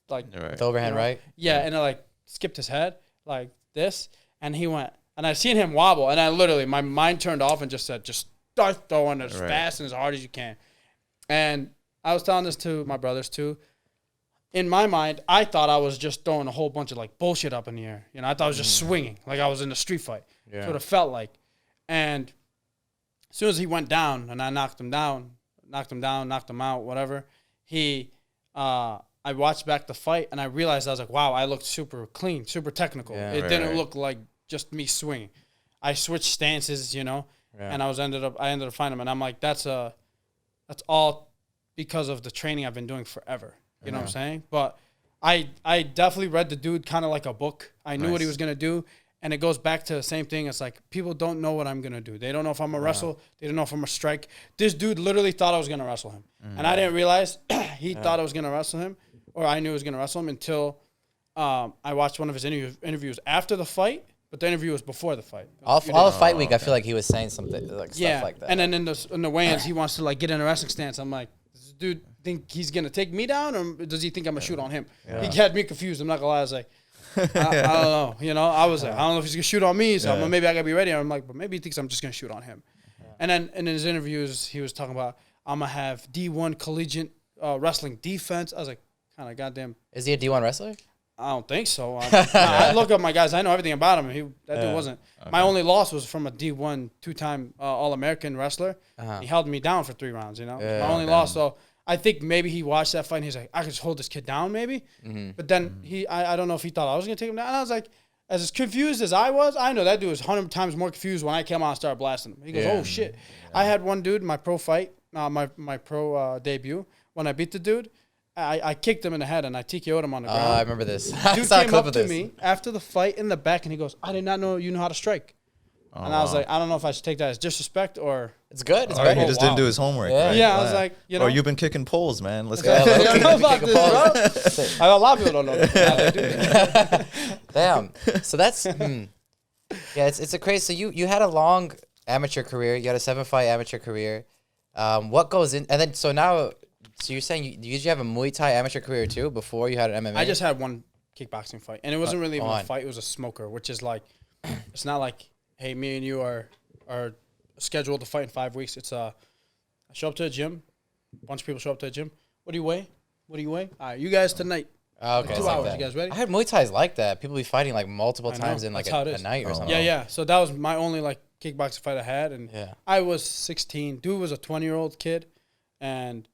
the overhand, right? Yeah, and it like skipped his head like this. And he went, and I seen him wobble, and I literally, my mind turned off and just said, just start throwing as fast and as hard as you can. And I was telling this to my brothers too. In my mind, I thought I was just throwing a whole bunch of like bullshit up in the air. I thought I was just swinging, like I was in a street fight. That's what it felt like. And as soon as he went down, and I knocked him out, whatever, I watched back the fight, and I realized, I was like, wow, I looked super clean, super technical. It didn't look like just me swinging. I switched stances, and I ended up finding him, and I'm like, that's all because of the training I've been doing forever. You know what I'm saying? But I definitely read the dude kind of like a book. I knew what he was gonna do, and it goes back to the same thing. It's like people don't know what I'm gonna do. They don't know if I'm gonna wrestle. They don't know if I'm gonna strike. This dude literally thought I was gonna wrestle him, and I didn't realize he thought I was gonna wrestle him, or I knew I was gonna wrestle him until I watched one of his interviews after the fight. But the interview was before the fight. All the fight week, I feel like he was saying something like stuff like that. And then in the weigh-ins, he wants to like get in a wrestling stance. I'm like, does this dude think he's gonna take me down, or does he think I'm gonna shoot on him? He had me confused. I'm not gonna lie. I was like, I don't know. I was like, I don't know if he's gonna shoot on me. So maybe I gotta be ready. And I'm like, but maybe he thinks I'm just gonna shoot on him. And then in his interviews, he was talking about, I'm gonna have D1 collegiate wrestling defense. I was like, kind of goddamn. Is he a D1 wrestler? I don't think so. I look up my guys. I know everything about him. That dude wasn't. Okay. My only loss was from a D1 two-time All-American wrestler. He held me down for 3 rounds, My only loss. So I think maybe he watched that fight and he's like, I could just hold this kid down maybe. But then I don't know if he thought I was going to take him down. And I was like, as confused as I was, I know that dude was 100 times more confused when I came out and started blasting him. He goes, oh, shit. I had one dude in my pro fight, my pro debut, when I beat the dude. I kicked him in the head and I TKO'd him on the ground. I remember this. Dude came up to me after the fight in the back and he goes, I did not know you know how to strike. Oh, And I was wow. like, I don't know if I should take that as disrespect or. It's good. It's Or better. he just didn't do his homework. Yeah. Right? Yeah, I was like, you know. Or you've been kicking poles, man. Let's Yeah, go. I don't know about Kick a this, bro. A lot of people don't know this. Now they do. Damn. So that's yeah. It's a crazy. So you had a long amateur career. You had a 7-fight amateur career. What goes in? And then so now, so you're saying you usually have a Muay Thai amateur career too before you had an MMA. I just had one kickboxing fight, and it wasn't really even a on. fight. It was a smoker, which is like, it's not like, hey, me and you are scheduled to fight in 5 weeks. It's I show up to a gym, a bunch of people show up to a gym. What do you weigh? What do you weigh? All right, you guys tonight. Oh, okay. 2 it's like hours. that. You guys ready? I heard Muay Thai is like that. People be fighting like multiple I know. times in like That's how it a is. night or Oh. something. Yeah. So that was my only like kickboxing fight I had, and Yeah. I was 16. Dude was a 20-year-old kid, and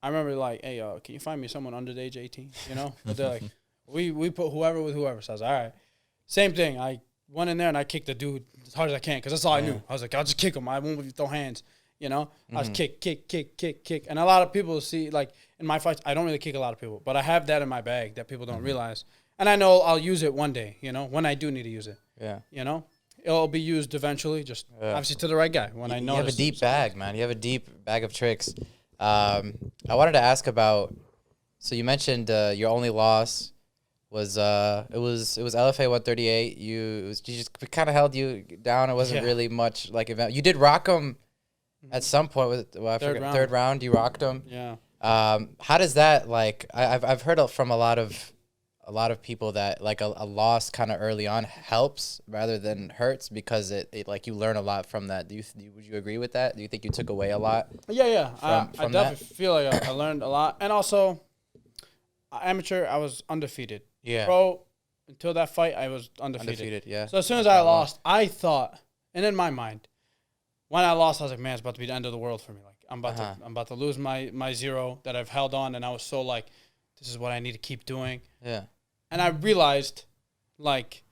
I remember like, hey, can you find me someone under the age of 18? You know, but they're like, we put whoever with whoever. So I was like, all right. Same thing. I went in there and I kicked the dude as hard as I can because that's all I knew. I was like, I'll just kick him. I won't throw hands. You know, I was kick. And a lot of people see, like, in my fights, I don't really kick a lot of people, but I have that in my bag that people don't realize. And I know I'll use it one day, you know, when I do need to use it. Yeah. You know, it'll be used eventually, just obviously to the right guy when I know. You have a deep bag, man. You have a deep bag of tricks. I wanted to ask about. So you mentioned your only loss was it was LFA 138. You just kind of held you down. It wasn't really much like event. You did rock him at some point. I forget, third round. You rocked him. Yeah. How does that like? I've heard from a lot of people that like a loss kind of early on helps rather than hurts because it like you learn a lot from that. Would you agree with that? Do you think you took away a lot? Yeah. I from definitely feel like I learned a lot, and also amateur, I was undefeated. Yeah. Pro, until that fight, I was undefeated. Undefeated, yeah. So as soon as I lost, I thought, and in my mind, when I lost, I was like, man, it's about to be the end of the world for me. Like I'm about to lose my zero that I've held on, and I was so like, this is what I need to keep doing. Yeah. And I realized, like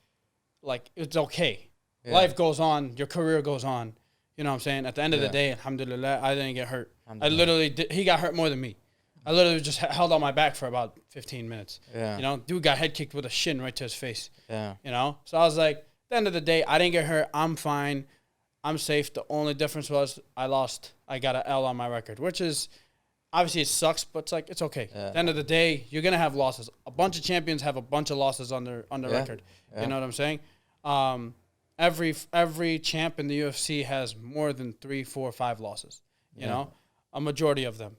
it's okay. Yeah. Life goes on. Your career goes on. You know what I'm saying? At the end of the Yeah. day, alhamdulillah, I didn't get hurt. I Alhamdulillah. literally did. He got hurt more than me. I literally just held on my back for about 15 minutes. Yeah. You know, dude got head kicked with a shin right to his face. Yeah. You know? So I was like, at the end of the day, I didn't get hurt. I'm fine. I'm safe. The only difference was I lost. I got an L on my record, which is obviously it sucks, but it's like it's okay. Yeah. At the end of the day, you're gonna have losses. A bunch of champions have a bunch of losses on their record. Yeah. You know what I'm saying? Every champ in the UFC has more than 3, 4, 5 losses. You know, a majority of them,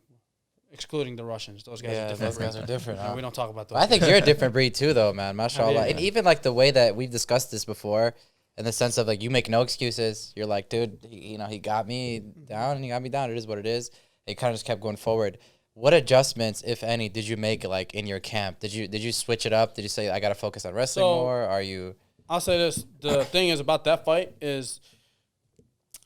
excluding the Russians. Those guys are Yeah, different. those guys are different. You know, Huh? we don't talk about those. I think you're a different breed too, though, man. Mashallah. Yeah. And even like the way that we've discussed this before, in the sense of like you make no excuses. You're like, dude, he got me down and he got me down. It is what it is. He kind of just kept going forward. What adjustments, if any, did you make like in your camp? Did you switch it up? Did you say I got to focus on wrestling more? Are you? I'll say this. The thing is about that fight is,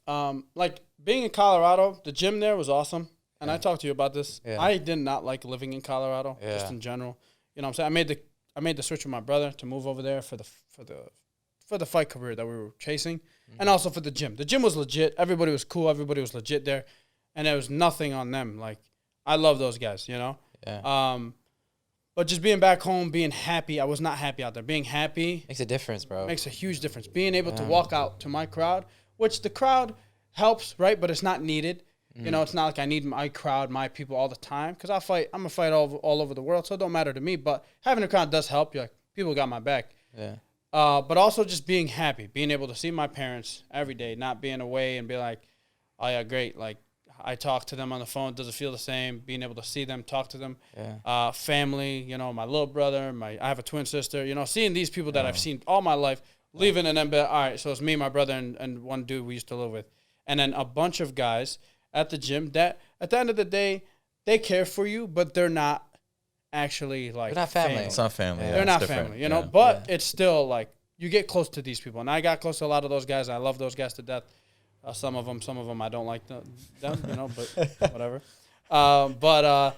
like being in Colorado, the gym there was awesome. And I talked to you about this. Yeah. I did not like living in Colorado, Yeah. just in general. You know what I'm saying? I made the switch with my brother to move over there for the fight career that we were chasing, and also for the gym. The gym was legit. Everybody was cool. Everybody was legit there, and there was nothing on them. Like I love those guys, you know. Yeah. But just being back home, being happy. I was not happy out there. Being happy Makes a difference, bro. makes a huge difference. Being able to walk out to my crowd, which the crowd helps, right? But it's not needed. You know, it's not like I need my crowd, my people all the time. Because I'm a fight all over the world, so it don't matter to me. But having a crowd does help. You're like, people got my back. Yeah. But also just being happy, being able to see my parents every day, not being away and be like, oh, yeah, great. Like, I talk to them on the phone. Does it feel the same? Being able to see them, talk to them. Yeah. Family, you know, my little brother, I have a twin sister. You know, seeing these people that I've seen all my life, leaving and then be like, all right, so it's me, my brother, and one dude we used to live with. And then a bunch of guys at the gym that at the end of the day, they care for you, but they're not actually like They're not family. It's not family. Yeah. Yeah, they're it's not different. family, you know, Yeah. but it's still like you get close to these people. And I got close to a lot of those guys. I love those guys to death. Some of them I don't like them, you know, but whatever. But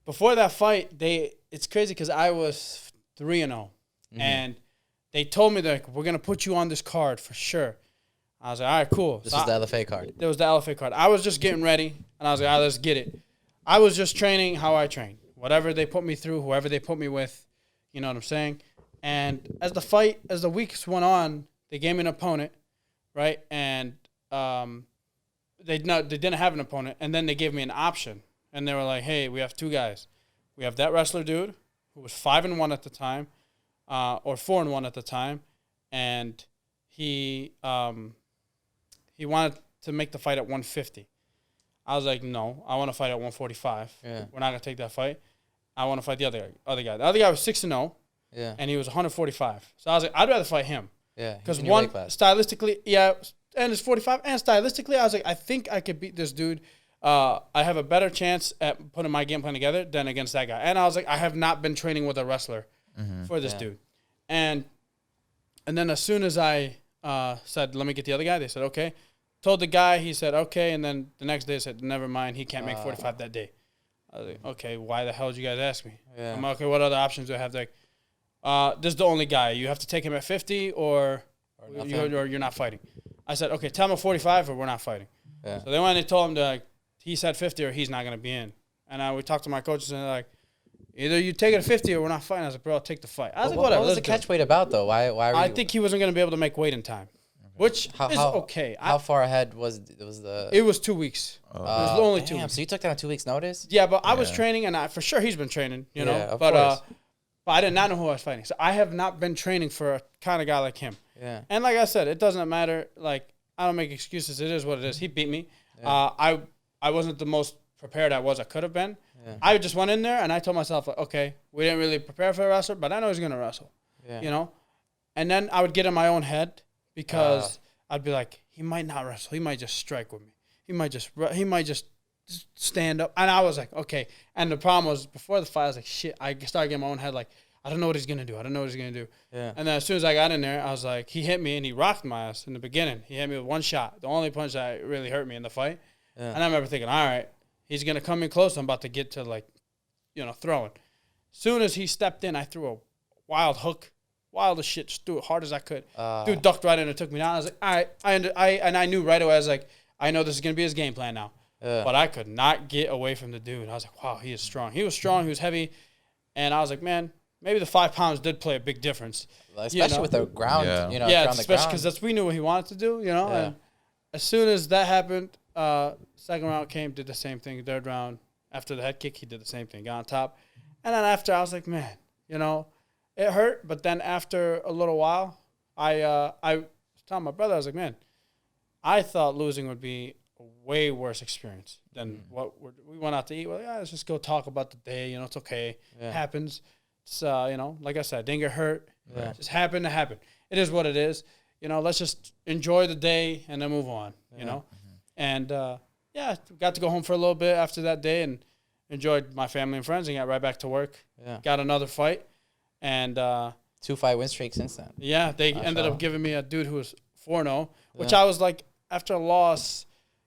before that fight, it's crazy because I was 3-0, and they told me that we're gonna put you on this card for sure. I was like, all right, cool. This So is the LFA card. There was the LFA card. I was just getting ready, and I was like, all right, let's get it. I was just training how I train. Whatever they put me through, whoever they put me with, you know what I'm saying? And as the weeks went on, they gave me an opponent right? And they didn't have an opponent, and then they gave me an option, and they were like, "Hey, we have 2 guys. We have that wrestler dude who was 5-1 at the time, or 4-1 at the time, and he wanted to make the fight at 150. I was like, no, I want to fight at 145. Yeah. We're not gonna take that fight. I want to fight the other guy. The other guy was 6-0, Yeah. and he was 145. So I was like, I'd rather fight him Yeah. because He's in your one weight class. stylistically, yeah, and it's 45, and stylistically, I was like, I think I could beat this dude. I have a better chance at putting my game plan together than against that guy. And I was like, I have not been training with a wrestler for this dude. And then as soon as I said, let me get the other guy, they said, okay. Told the guy, he said, okay. And then the next day said, never mind, he can't make 45 that day. I was like, okay, why the hell did you guys ask me? Yeah. I'm like, okay, what other options do I have? They're like, this is the only guy. You have to take him at 50 or you're not fighting. I said, okay, tell him at 45 or we're not fighting. Yeah. So then when they told him to, like, he said 50 or he's not going to be in. And we talked to my coaches and they're like, either you take it at 50 or we're not fighting. I was like, bro, I'll take the fight. I was like, whatever. What was the catch weight about, though? Why were I you, think he wasn't going to be able to make weight in time, which is okay. How far ahead was the? It was 2 weeks. It was only 2 weeks. So you took that on 2 weeks' notice? Yeah, but I was training, and for sure he's been training, you know. Yeah, of but course. but I did not know who I was fighting. So I have not been training for a kind of guy like him. Yeah. And like I said, it doesn't matter. Like, I don't make excuses. It is what it is. He beat me. Yeah. I wasn't the most prepared I could have been. Yeah. I just went in there, and I told myself, like, okay, we didn't really prepare for a wrestler, but I know he's going to wrestle, you know. And then I would get in my own head because I'd be like, he might not wrestle. He might just strike with me. He might just stand up. And I was like, okay. And the problem was, before the fight, I was like, shit. I started getting my own head, like, I don't know what he's going to do. Yeah. And then as soon as I got in there, I was like, he hit me, and he rocked my ass in the beginning. He hit me with one shot, the only punch that really hurt me in the fight. Yeah. And I remember thinking, all right, he's going to come in close. I'm about to get to, like, you know, throwing. Soon as he stepped in, I threw a wild hook. Wild as shit. Just threw it hard as I could. Dude ducked right in and took me down. I was like, all right. I knew right away. I was like, I know this is going to be his game plan now. But I could not get away from the dude. I was like, wow, he is strong. He was strong. He was heavy. And I was like, man, maybe the 5 pounds did play a big difference. Especially with the ground, you know. Yeah, especially because we knew what he wanted to do, you know. Yeah. And as soon as that happened, second round came, did the same thing. Third round, after the head kick, he did the same thing. Got on top. And then after, I was like, man, you know, it hurt. But then after a little while, I was telling my brother, I was like, man, I thought losing would be a way worse experience than what we went out to eat. Well, yeah, let's just go talk about the day. You know, it's okay. Yeah. It happens. It's, you know, like I said, didn't get hurt. Yeah. It just happened to happen. It is what it is. You know, let's just enjoy the day and then move on, you know. And, got to go home for a little bit after that day and enjoyed my family and friends and got right back to work. Yeah. Got another fight. And 2 fight win streak since then. Yeah, they ended up giving me a dude who was 4-0, which I was like, after a loss,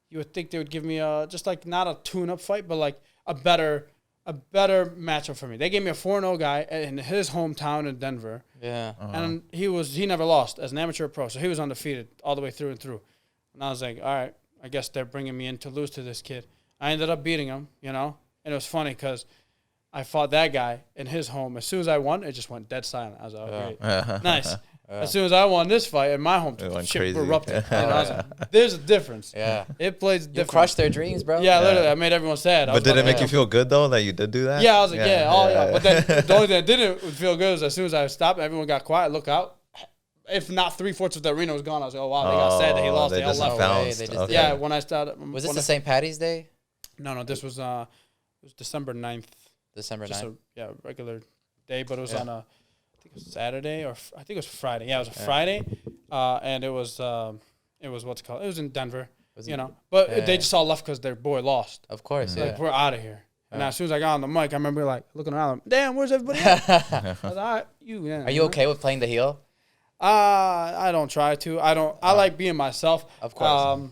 you would think they would give me just like not a tune-up fight, but like a better matchup for me. They gave me a 4-0 guy in his hometown in Denver. Yeah. And he never lost as an amateur pro, so he was undefeated all the way through and through. And I was like, all right, I guess they're bringing me in to lose to this kid. I ended up beating him, you know, and it was funny because I fought that guy in his home. As soon as I won, it just went dead silent. I was like, oh, great. Nice. As soon as I won this fight in my home, shit erupted. And I was like, there's a difference. Yeah. It plays different. You crushed their dreams, bro. Yeah, literally. I made everyone sad. But did it make you feel good, though, that you did do that? Yeah, I was like, yeah. But then the only thing that didn't feel good was as soon as I stopped, everyone got quiet, look out. If not 3/4 of the arena was gone, I was like, oh, wow, they got sad that he lost. They all left. Yeah, when I started. Was this the St. Patty's Day? No, this was December 9th. December 9th? Regular day, but it was on I think it was Saturday or I think it was Friday. Yeah, it was a Friday, and it was what's it called? It was in Denver, you know. But they just all left because their boy lost. Of course, like, we're out of here. And as soon as I got on the mic, I remember like looking around, damn, where's everybody at? I was like, all right, Are you okay with playing the heel? I don't try to. I like being myself. Of course.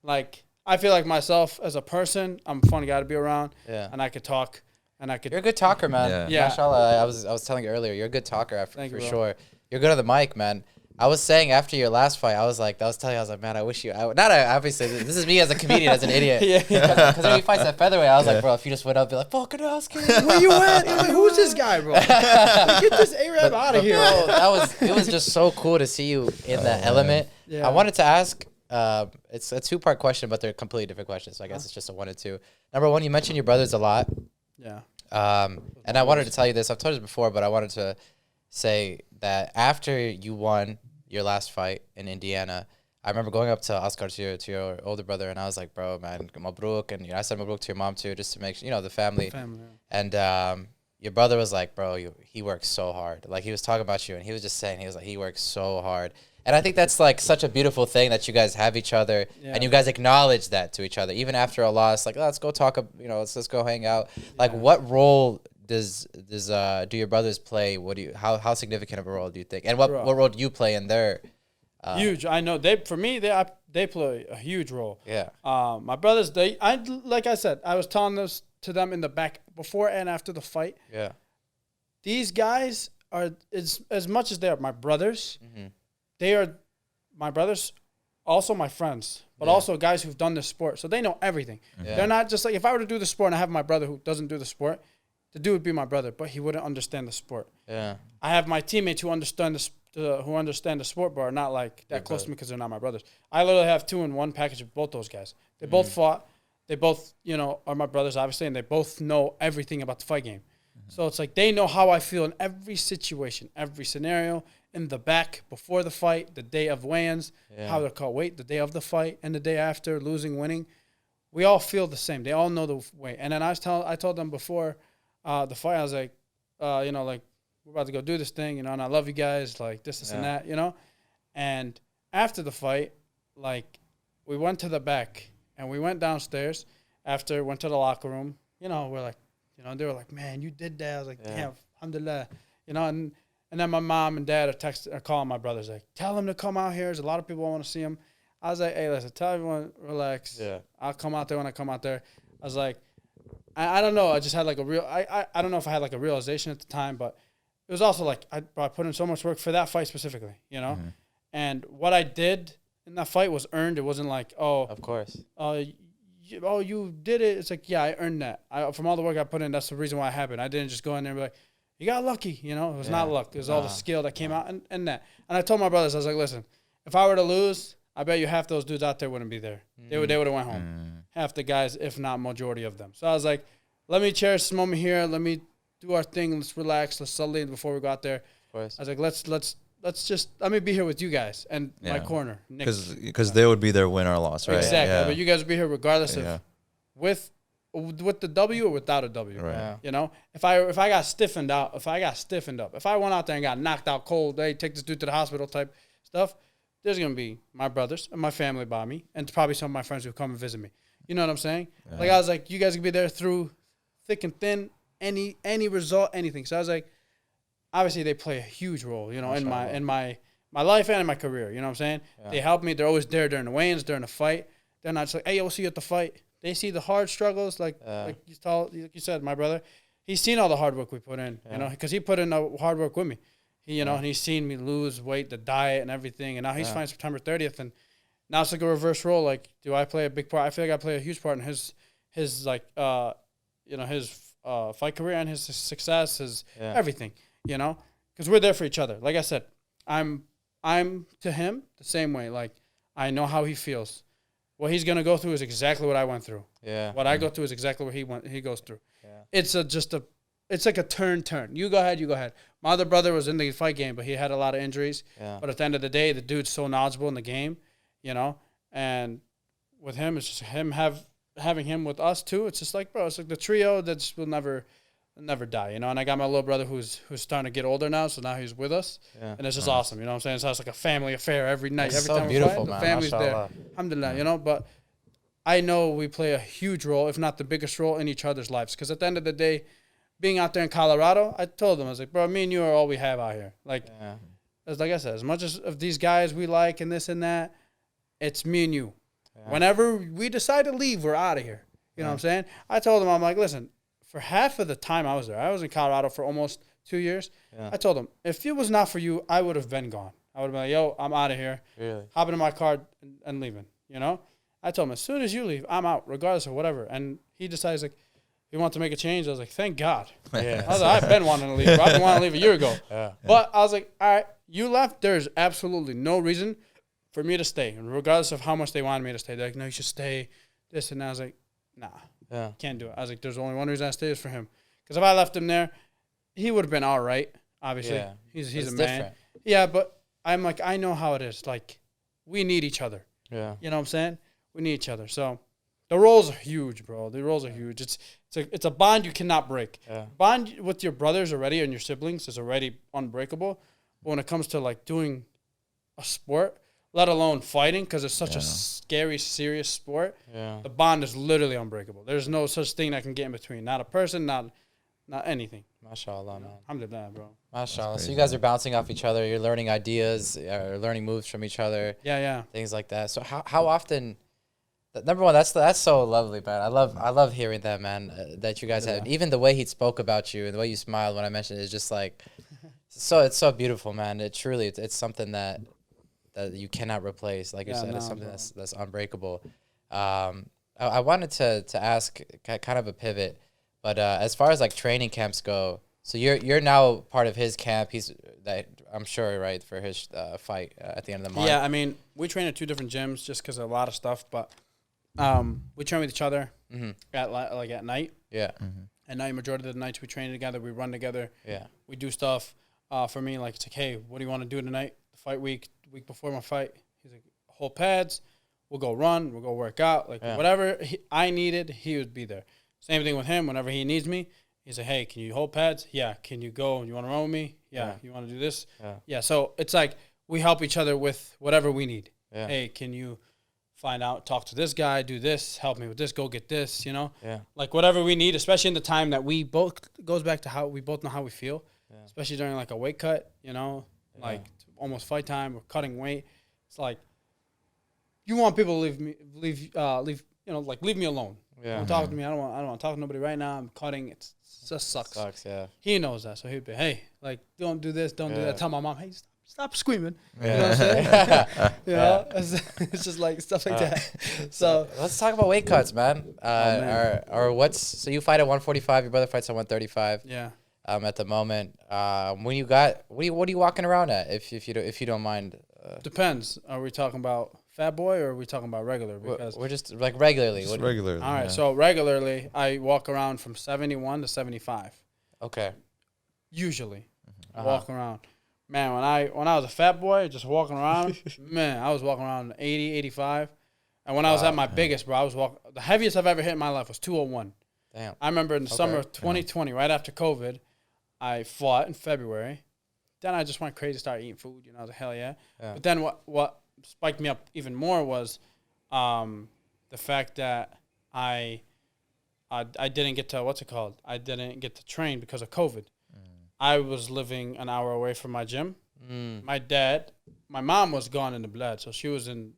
Like I feel like myself as a person, I'm a fun guy to be around. Yeah. And I could talk. And I could. You're a good talker, man. Yeah. Mashallah, I was telling you earlier, you're a good talker for sure. You're good on the mic, man. I was saying after your last fight, I was telling you, I was like, man, I wish you. Obviously, this is me as a comedian, as an idiot. Yeah. Because when he fights at featherweight, I was like, bro, if you just went up, be like, fucking Oscar. Where you at? Like, who's this guy, bro? Like, get this Arab out of here. Bro, it was just so cool to see you in that element. Yeah. I wanted to ask, it's a 2-part question, but they're completely different questions. So I guess it's just a 1 and 2. Number 1, you mentioned your brothers a lot. Yeah. And I wanted to tell you this. I've told you this before, but I wanted to say that after you won your last fight in Indiana, I remember going up to Askar, to your older brother, and I was like, bro, man, mabruk. And I said mabruk to your mom too, just to make sure, the family. And your brother was like, bro, he works so hard. Like, he was talking about you, and he was just saying, he works so hard. And I think that's like such a beautiful thing that you guys have each other, and you guys acknowledge that to each other, even after a loss. Like, let's go talk, let's go hang out. Like, what role do your brothers play? How significant of a role do you think? And what role do you play in their? Huge. I know they play a huge role. Yeah. My brothers, like I said, I was telling this to them in the back before and after the fight. Yeah. These guys are as much as they are my brothers. Mm-hmm. They are my brothers, also my friends, but also guys who've done this sport. So they know everything. Yeah. They're not just like, if I were to do the sport and I have my brother who doesn't do the sport, the dude would be my brother, but he wouldn't understand the sport. Yeah. I have my teammates who understand the sport, but are not like that close to me because they're not my brothers. I literally have 2-in-1 package of both those guys. They both fought. They both, are my brothers, obviously, and they both know everything about the fight game. So it's like they know how I feel in every situation, every scenario, in the back, before the fight, the day of weigh-ins, how they're called weight, the day of the fight, and the day after, losing, winning. We all feel the same. They all know the way. And then I told them before the fight, I was like, like, we're about to go do this thing, and I love you guys, like this and that, And after the fight, like, we went to the back, and we went downstairs after, went to the locker room. We're like, they were like, man, you did that. I was like, damn, alhamdulillah. And then my mom and dad are calling my brothers, like, tell them to come out here. There's a lot of people want to see them. I was like, hey, listen, tell everyone, relax. Yeah. I'll come out there when I come out there. I was like, I don't know. I just had like I don't know if I had like a realization at the time, but it was also like, I put in so much work for that fight specifically, Mm-hmm. And what I did in that fight was earned. It wasn't like, oh. Of course. You did it. It's like, yeah, I earned that. From all the work I put in, that's the reason why it happened. I didn't just go in there and be like, you got lucky, It was not luck. It was all the skill that came out and that. And I told my brothers, I was like, listen, if I were to lose, I bet you half those dudes out there wouldn't be there. Mm-hmm. They would have went home. Half the guys, if not majority of them. So I was like, let me cherish this moment here. Let me do our thing. Let's relax. Let's settle in before we go out there. Of course. I was like, let's just let me be here with you guys and my corner. Because they would be their win or loss, right? Exactly. Yeah. But you guys would be here regardless of with the W or without a W. Right. If I got stiffened up, if I went out there and got knocked out cold, they take this dude to the hospital type stuff, there's going to be my brothers and my family by me and probably some of my friends who come and visit me. You know what I'm saying? Yeah. Like, I was like, you guys can be there through thick and thin, any result, anything. So I was like, obviously they play a huge role, in my life and in my career. You know what I'm saying? Yeah. They help me. They're always there during the weigh-ins, during the fight. They're not just like, hey, we'll see you at the fight. They see the hard struggles, like you said, my brother. He's seen all the hard work we put in, because he put in the hard work with me. And he's seen me lose weight, the diet and everything. And now he's fighting September 30th. And now it's like a reverse role. Like, do I play a big part? I feel like I play a huge part in his fight career and his success, his everything, because we're there for each other. Like I said, I'm to him the same way. Like, I know how he feels. What he's gonna go through is exactly what I went through. Yeah. What I go through is exactly what he goes through. Yeah. It's like a turn. You go ahead. My other brother was in the fight game, but he had a lot of injuries. Yeah. But at the end of the day, the dude's so knowledgeable in the game, and with him, it's just having him with us too. It's just like, bro, it's like the trio that will never die, And I got my little brother who's starting to get older now, so now he's with us, and it's just awesome. You know what I'm saying? So it's like a family affair every night. Every time we fight, the family's there. Alhamdulillah, But I know we play a huge role, if not the biggest role, in each other's lives. Because at the end of the day, being out there in Colorado, I told them, I was like, bro, me and you are all we have out here. Like, as like I said, as much as of these guys we like and this and that, it's me and you. Yeah. Whenever we decide to leave, we're out of here. You know what I'm saying? I told them, I'm like, listen, for half of the time I was in Colorado for almost 2 years. Yeah. I told them, if it was not for you, I would have been gone. I would have been like, yo, I'm out of here. Really? Hopping in my car and leaving, you know? I told him, as soon as you leave, I'm out, regardless of whatever. And he decides, like, he wants to make a change. I was like, thank God. Yeah. I was like, I've been wanting to leave. Bro. I've been wanting to leave a year ago. Yeah. But I was like, all right, you left. There's absolutely no reason for me to stay, regardless of how much they wanted me to stay. They're like, no, you should stay, this and that. I was like, nah, Yeah. can't do it. I was like, there's only one reason I stay is for him. Because if I left him there, he would have been all right, obviously. Yeah. He's It's a man. different. Yeah, but I'm like, I know how it is. Like, we need each other. Yeah. You know what I'm saying? We need each other. So the roles are huge, bro. The roles are huge. It's a bond you cannot break. Yeah. Bond with your brothers already and your siblings is already unbreakable. But when it comes to like doing a sport, let alone fighting, because it's such a scary, serious sport, Yeah. the bond is literally unbreakable. There's no such thing that can get in between. Not a person, not anything. Mashallah, man. Alhamdulillah, bro. Mashallah. So crazy, you guys are bouncing off each other. You're learning ideas, learning moves from each other, Yeah. things like that. So how often? Number one, that's so lovely, man. I love hearing that, man. That you guys had, even the way he spoke about you and the way you smiled when I mentioned it is just like, it's so beautiful, man. It truly, it's something that you cannot replace. Like you said, it's something bro. that's unbreakable. I wanted to ask kind of a pivot, but as far as like training camps go, so you're now part of his camp. He's that I'm sure, right, for his fight at the end of the month. Yeah, I mean, we train at two different gyms just because of a lot of stuff, but we train with each other at night. Yeah. At night, majority of the nights we train together. We run together. Yeah. We do stuff. For me, like, it's like, hey, what do you want to do tonight? The fight week before my fight. He's like, hold pads. We'll go run. We'll go work out. Like, whatever I needed, he would be there. Same thing with him. Whenever he needs me, he's like, hey, can you hold pads? Yeah. Can you go? You want to run with me? Yeah. You want to do this? Yeah. So it's like we help each other with whatever we need. Yeah. Hey, can you find out, talk to this guy, do this, help me with this, go get this, you know? Yeah. Like whatever we need, especially in the time that we both, goes back to how we both know how we feel, especially during like a weight cut, you know, like almost fight time or cutting weight. It's like, you want people to leave, you know, like leave me alone. Yeah. Don't talk to me. I don't want to talk to nobody right now. I'm cutting. It just sucks. Yeah. He knows that. So he'd be, hey, like, don't do this, don't do that. Tell my mom, hey, stop screaming. Yeah. You know what I'm saying? You know? It's just like stuff like that. So let's talk about weight cuts, man. man. So you fight at 145. Your brother fights at 135. yeah. At the moment, what are you walking around at? If you don't mind. Depends. Are we talking about fat boy or are we talking about regular? Because We're just like regularly. Just regularly. all right, so regularly I walk around from 71 to 75. Okay. Usually, walk around. Man, when I was a fat boy, just walking around, man, I was walking around 80, 85. And when I was at my biggest, bro, I was the heaviest I've ever hit in my life was 201. Damn. I remember in the summer of 2020, right after COVID, I fought in February. Then I just went crazy, started eating food. You know, I was like, hell yeah. But then what spiked me up even more was the fact that I didn't get to, I didn't get to train because of COVID. I was living an hour away from my gym. My mom was gone in the blood, so she was in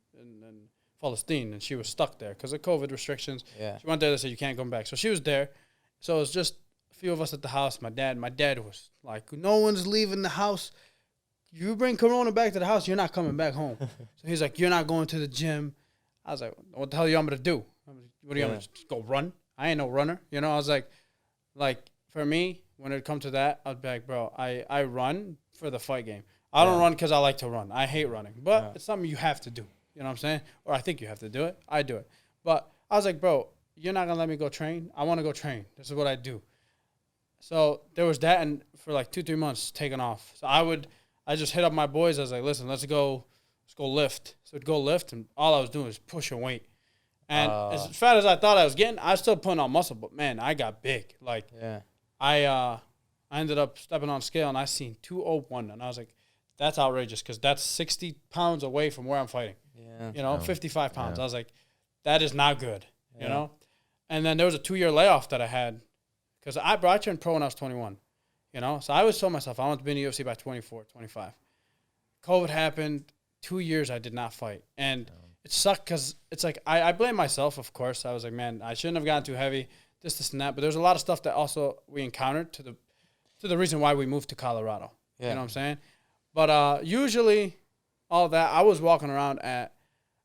Palestine, and she was stuck there because of COVID restrictions. Yeah. She went there, they said, you can't come back. So she was there. So it was just a few of us at the house. My dad was like, no one's leaving the house. You bring Corona back to the house, you're not coming back home. So he's like, you're not going to the gym. I was like, what the hell you want me to do? What do you want me to just go run? I ain't no runner. You know, I was like, for me, when it comes to that, I'd be like, bro, I run for the fight game. I don't run because I like to run. I hate running. But it's something you have to do. You know what I'm saying? Or I think you have to do it. I do it. But I was like, bro, you're not going to let me go train? I want to go train. This is what I do. So there was that, and for like 2-3 months, taking off. So I just hit up my boys. I was like, listen, let's go lift. So we'd go lift, and all I was doing was pushing weight. And as fat as I thought I was getting, I was still putting on muscle. But, man, I got big. Like, I ended up stepping on scale, and I seen 201. And I was like, that's outrageous because that's 60 pounds away from where I'm fighting. Yeah. You know, 55 pounds. I was like, that is not good, you know? And then there was a 2-year layoff that I had because I turned pro when I was 21, you know? So I always told myself I want to be in the UFC by 24, 25. COVID happened. 2 years I did not fight. And it sucked because it's like I blame myself, of course. I was like, man, I shouldn't have gotten too heavy, this, and that. But there's a lot of stuff that also we encountered to the reason why we moved to Colorado. You know what I'm saying? But usually all that. I was walking around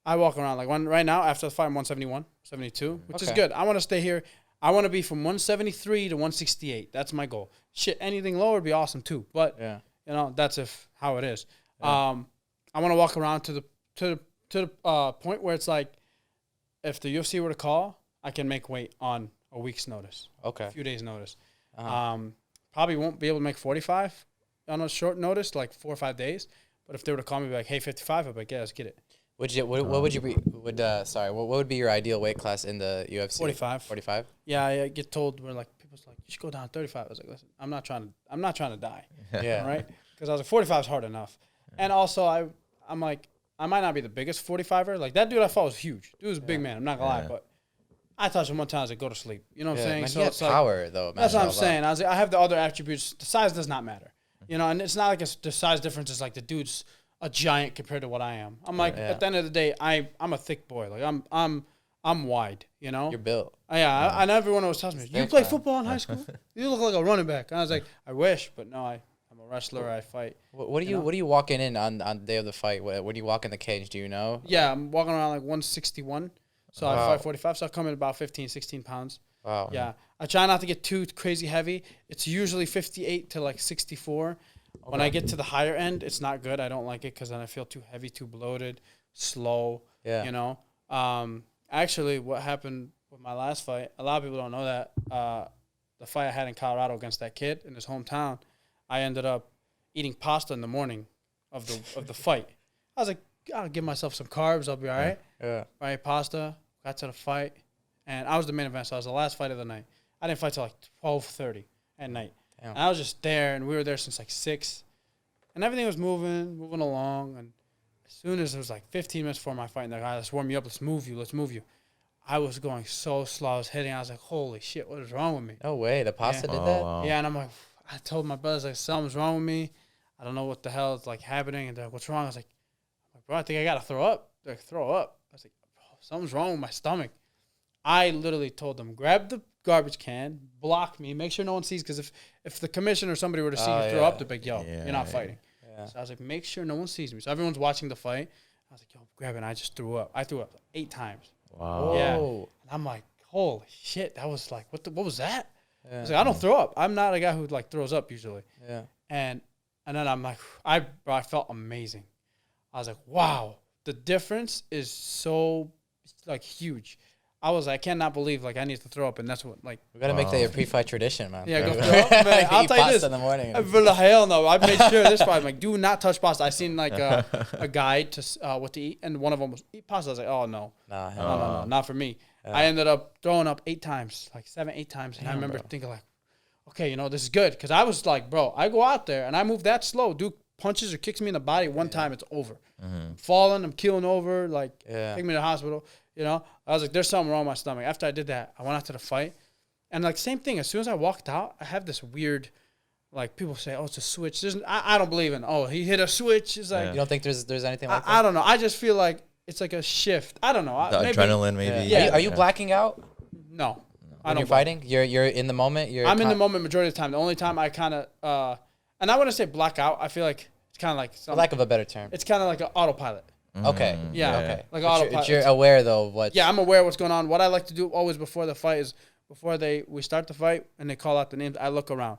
like right now after the fight I'm 171, 72, which is Okay. good. I want to stay here. I want to be from 173 to 168. That's my goal. Shit, anything lower would be awesome too. But Yeah. that's how it is. Yeah. I want to walk around to the point where it's like, if the UFC were to call, I can make weight on a week's notice, Okay. a few days notice. Uh-huh. Probably won't be able to make 45 on a short notice, like 4 or 5 days. But if they were to call me, be like, hey, 55, I'd be like, yeah, let's get it. What would you be? What would be your ideal weight class in the UFC? 45. 45. Yeah, I get told where like people's like, you should go down 35. I was like, listen, I'm not trying to die, Yeah. right? Because I was like, 45 is hard enough. And also I'm like, I might not be the biggest 45er. Like that dude I fought was huge. Dude was a big man. I'm not gonna lie, but I touched him one time. I was like, go to sleep. You know what I'm saying? Man, So he had it's like, power though. that's what I'm mashallah. saying. I was like, I have the other attributes. The size does not matter. And it's not like the size difference is like the dude's a giant compared to what I am. I'm like, at the end of the day, I'm a thick boy. Like I'm wide. You're built. Yeah. And everyone always tells me, you play football in high school? You look like a running back. And I was like, I wish, but no, I'm a wrestler. I fight. What are you walking in on the day of the fight? What do you walk in the cage? Do you know? Yeah, I'm walking around like 161. So I Wow. fight 45. So I come in about 15, 16 pounds. Wow. Yeah. I try not to get too crazy heavy. It's usually 58 to like 64. When I get to the higher end, it's not good. I don't like it because then I feel too heavy, too bloated, slow. Yeah. Actually, what happened with my last fight, a lot of people don't know that. The fight I had in Colorado against that kid in his hometown, I ended up eating pasta in the morning of the fight. I was like, I'll give myself some carbs. I'll be all right. Yeah. I ate pasta, got to the fight, and I was the main event, so I was the last fight of the night. I didn't fight till like 12:30 at night. Damn. And I was just there, and we were there since like 6. And everything was moving along. And as soon as it was like 15 minutes before my fight, and they're like, let's warm you up, let's move you. I was going so slow. I was hitting. I was like, holy shit, what is wrong with me? No way. The pasta did that. Wow. Yeah, and I'm like, I told my brothers, like, something's wrong with me. I don't know what the hell is like happening. And they're like, what's wrong? I was like, bro, I think I got to throw up. They're like, throw up. I was like, bro, something's wrong with my stomach. I literally told them, grab the garbage can, block me, make sure no one sees. Because if the commissioner or somebody were to see you throw up, they're like, yo, you're not fighting. Yeah. So I was like, make sure no one sees me. So everyone's watching the fight. I was like, yo, grab it. And I just threw up. I threw up 8 times. Wow. Yeah. Whoa. And I'm like, holy shit. That was like, what was that? Yeah. I was like, I don't throw up. I'm not a guy who like throws up usually. Yeah. And then I'm like, I felt amazing. I was like, wow, the difference is so like huge. I was like, I cannot believe like I need to throw up, and that's what like. We gotta make that your pre-fight tradition, man. Yeah, go throw up, man. I'll Eat tell you pasta this. in the morning. But hell no, I made sure this fight. I'm like, do not touch pasta. I seen like a guide to what to eat, and one of them was eat pasta. I was like, oh no, Nah, no, not for me. I ended up throwing up 8 times, like 7, 8 times, and I remember thinking like, okay, this is good, because I was like, bro, I go out there and I move that slow, dude punches or kicks me in the body one time, it's over. I'm falling, I'm keeling over, like take me to the hospital. I was like, there's something wrong with my stomach. After I did that, I went out to the fight, and like same thing. As soon as I walked out, I have this weird, like people say, oh, it's a switch. I don't believe in. Oh, he hit a switch. It's like You don't think there's anything like that? I don't know. I just feel like it's like a shift. I don't know. The adrenaline, maybe. Yeah. Are you blacking out No, I when don't you're fighting? You're in the moment. I'm in the moment majority of the time. The only time I kind of and I wouldn't say black out. I feel like it's kind of like For lack of a better term. it's kind of like an autopilot. Okay. Yeah. Okay. Like But autopilot. you're aware though of what. Yeah, I'm aware of what's going on. What I like to do always before the fight is before we start the fight and they call out the names, I look around.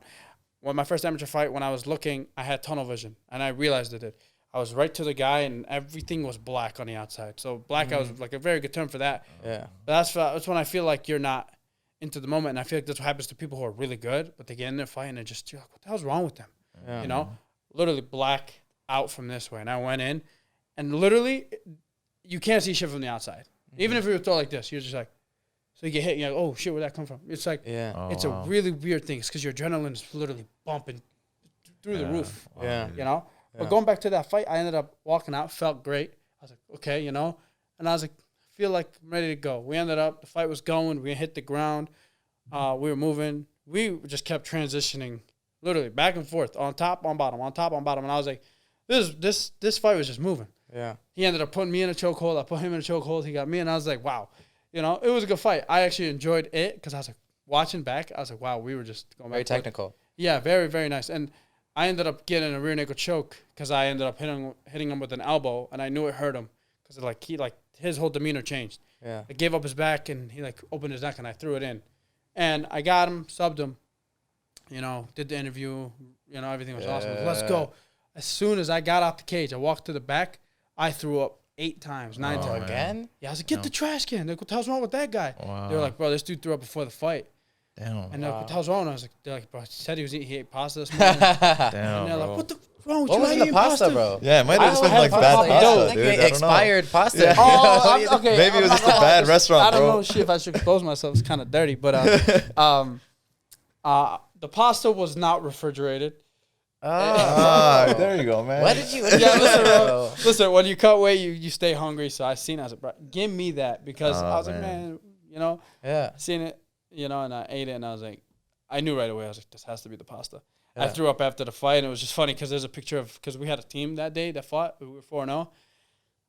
When my first amateur fight, when I was looking, I had tunnel vision, and I realized it. I was right to the guy, and everything was black on the outside. So blackout was like a very good term for that. Yeah. But that's when I feel like you're not into the moment, and I feel like that's what happens to people who are really good, but they get in there fighting and just, you're like, what the hell's wrong with them? Yeah. Literally black out from this way, and I went in, and literally you can't see shit from the outside. Even if you throw like this, you're just like, so you get hit, and you're like, oh shit, where'd that come from? It's like, Yeah. it's a really weird thing. It's because your adrenaline is literally bumping through the roof. Yeah. But going back to that fight, I ended up walking out, felt great. I was like, okay, and I was like, feel like I'm ready to go. We ended up, the fight was going, we hit the ground, we were moving. We just kept transitioning, literally back and forth, on top, on bottom, on top, on bottom. And I was like, this fight was just moving. Yeah. He ended up putting me in a chokehold. I put him in a chokehold. He got me, and I was like, wow. It was a good fight. I actually enjoyed it because I was like, watching back, I was like, wow, we were just going back. Very technical. Yeah, very, very nice. And I ended up getting a rear naked choke because I ended up hitting him with an elbow, and I knew it hurt him because his whole demeanor changed. Yeah. I gave up his back, and he opened his neck, and I threw it in, and I got him, subbed him, did the interview, everything was awesome. Let's go. As soon as I got out the cage, I walked to the back, I threw up 8 times, 9 times. Again? Yeah, I was like, get the trash can. They're like, what the hell's wrong with that guy? Wow. They were like, bro, this dude threw up before the fight. Damn. And they're like, what the hell's wrong? And I was like, they're like, bro, he said he ate pasta this morning. Damn, And they're bro. like, what the wrong with What you? was Why in you the eating pasta, bro? Yeah, it might have just I been like had bad pasta. pasta, Yo, dude. I don't know. Expired pasta. Yeah. Oh, okay. Maybe it was I'm just a not- bad restaurant, I don't bro. know shit if I should expose myself. It's kind of dirty, but the pasta was not refrigerated. There you go, man. What did you? Yeah, listen, bro. bro. Listen, when you cut weight, you stay hungry. So I seen it. I was like, bro, give me that because Oh, I was man. like, man, Yeah. I seen it, and I ate it, and I was like, I knew right away. I was like, this has to be the pasta. I Yeah. threw up after the fight, and it was just funny because there's a picture of because we had a team that day that fought. We were 4-0.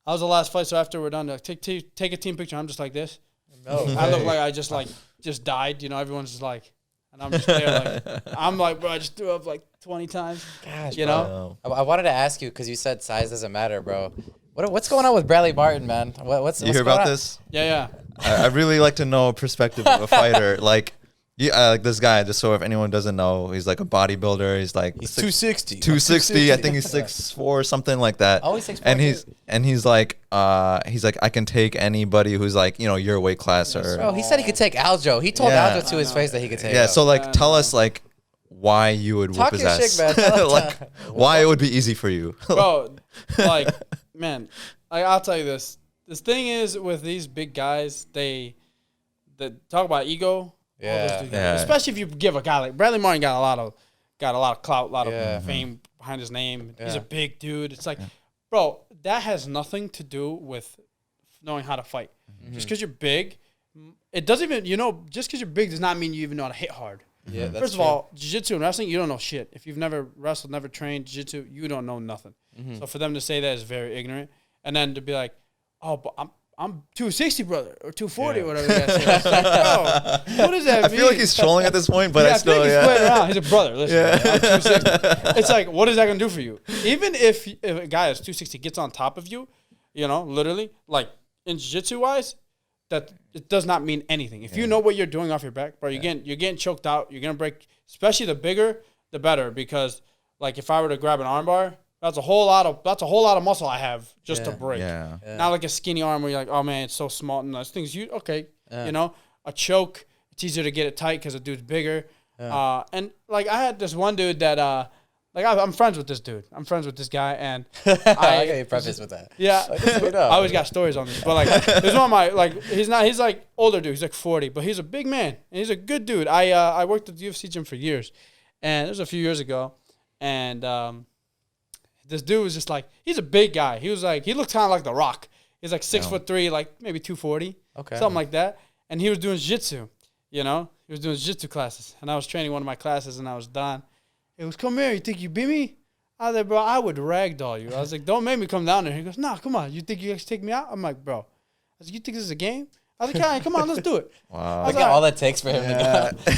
I was the last fight, so after we're done, they're like, take a team picture. I'm just like this. No. I look way. like I just died. Everyone's just like, and I'm just there I'm like, bro, I just threw up 20 times. Gosh, You bro. know? Damn. I wanted to ask you because you said size doesn't matter, bro. What's going on with Bradley Martin, man? What's You hear going about on? this? Yeah. I really like to know a perspective of a fighter. Like this guy, just so if anyone doesn't know, he's like a bodybuilder. He's like He's 260. 260. I think he's 6'4", something like that. Oh, he's 6'4", And he's like I can take anybody who's like your weight class or Bro, he said he could take Aljo. He told Yeah. Aljo to his face that he could take. yeah. him. So like tell us like why you would Talk whoop his your ass. shit, man. Tell us. Like why it would be easy for you. Bro, man, I'll tell you this. This thing is with these big guys, they talk about ego. all Yeah. those dudes. Yeah. Especially if you give a guy like Bradley Martin got a lot of clout, a lot Yeah. of fame behind his name. He's Yeah. a big dude. It's like, bro, that has nothing to do with knowing how to fight. Just because you're big, it doesn't even just because you're big does not mean you even know how to hit hard. Yeah, that's First of true. all, jiu-jitsu and wrestling, you don't know shit. If you've never wrestled, never trained jiu-jitsu, you don't know nothing. So for them to say that is very ignorant. And then to be like, oh, but I'm 260, brother, or 240, or whatever you guys say. It's like, bro, what does that I mean? feel like he's trolling at this point, but Yeah, I I feel still like he's playing around. He's a brother. Listen, man, I'm 260. It's like, what is that gonna do for you? Even if a guy that's 260 gets on top of you, literally, like in jiu-jitsu wise, that it does not mean anything. If you know what you're doing off your back, bro, you're getting choked out. You're gonna break. Especially the bigger, the better. Because like if I were to grab an armbar, that's a whole lot of muscle I have just to break. Yeah. Not like a skinny arm where you're like, oh man, it's so small. And those things, a choke, it's easier to get it tight because the dude's bigger. And like I had this one dude that, I'm friends with this dude. I'm friends with this guy, and I got you preface with that. yeah, Sweet I up. always got stories on this. But like, there's one of my he's like older dude. He's like 40, but he's a big man and he's a good dude. I worked at the UFC gym for years, and it was a few years ago, and this dude was just like, he's a big guy. He looked kind of like The Rock. He's like 6'3", like maybe 240, something like that. And he was doing jiu-jitsu, he was doing jiu-jitsu classes. And I was training one of my classes, and I was done. He goes, come here, you think you beat me? I was like, bro, I would ragdoll you. I was like, don't make me come down there. He goes, nah, come on. You think you guys take me out? I'm like, bro. I was like, you think this is a game? I was like, all right, come on, let's do it. Wow. I was Look at all that takes for him to go. You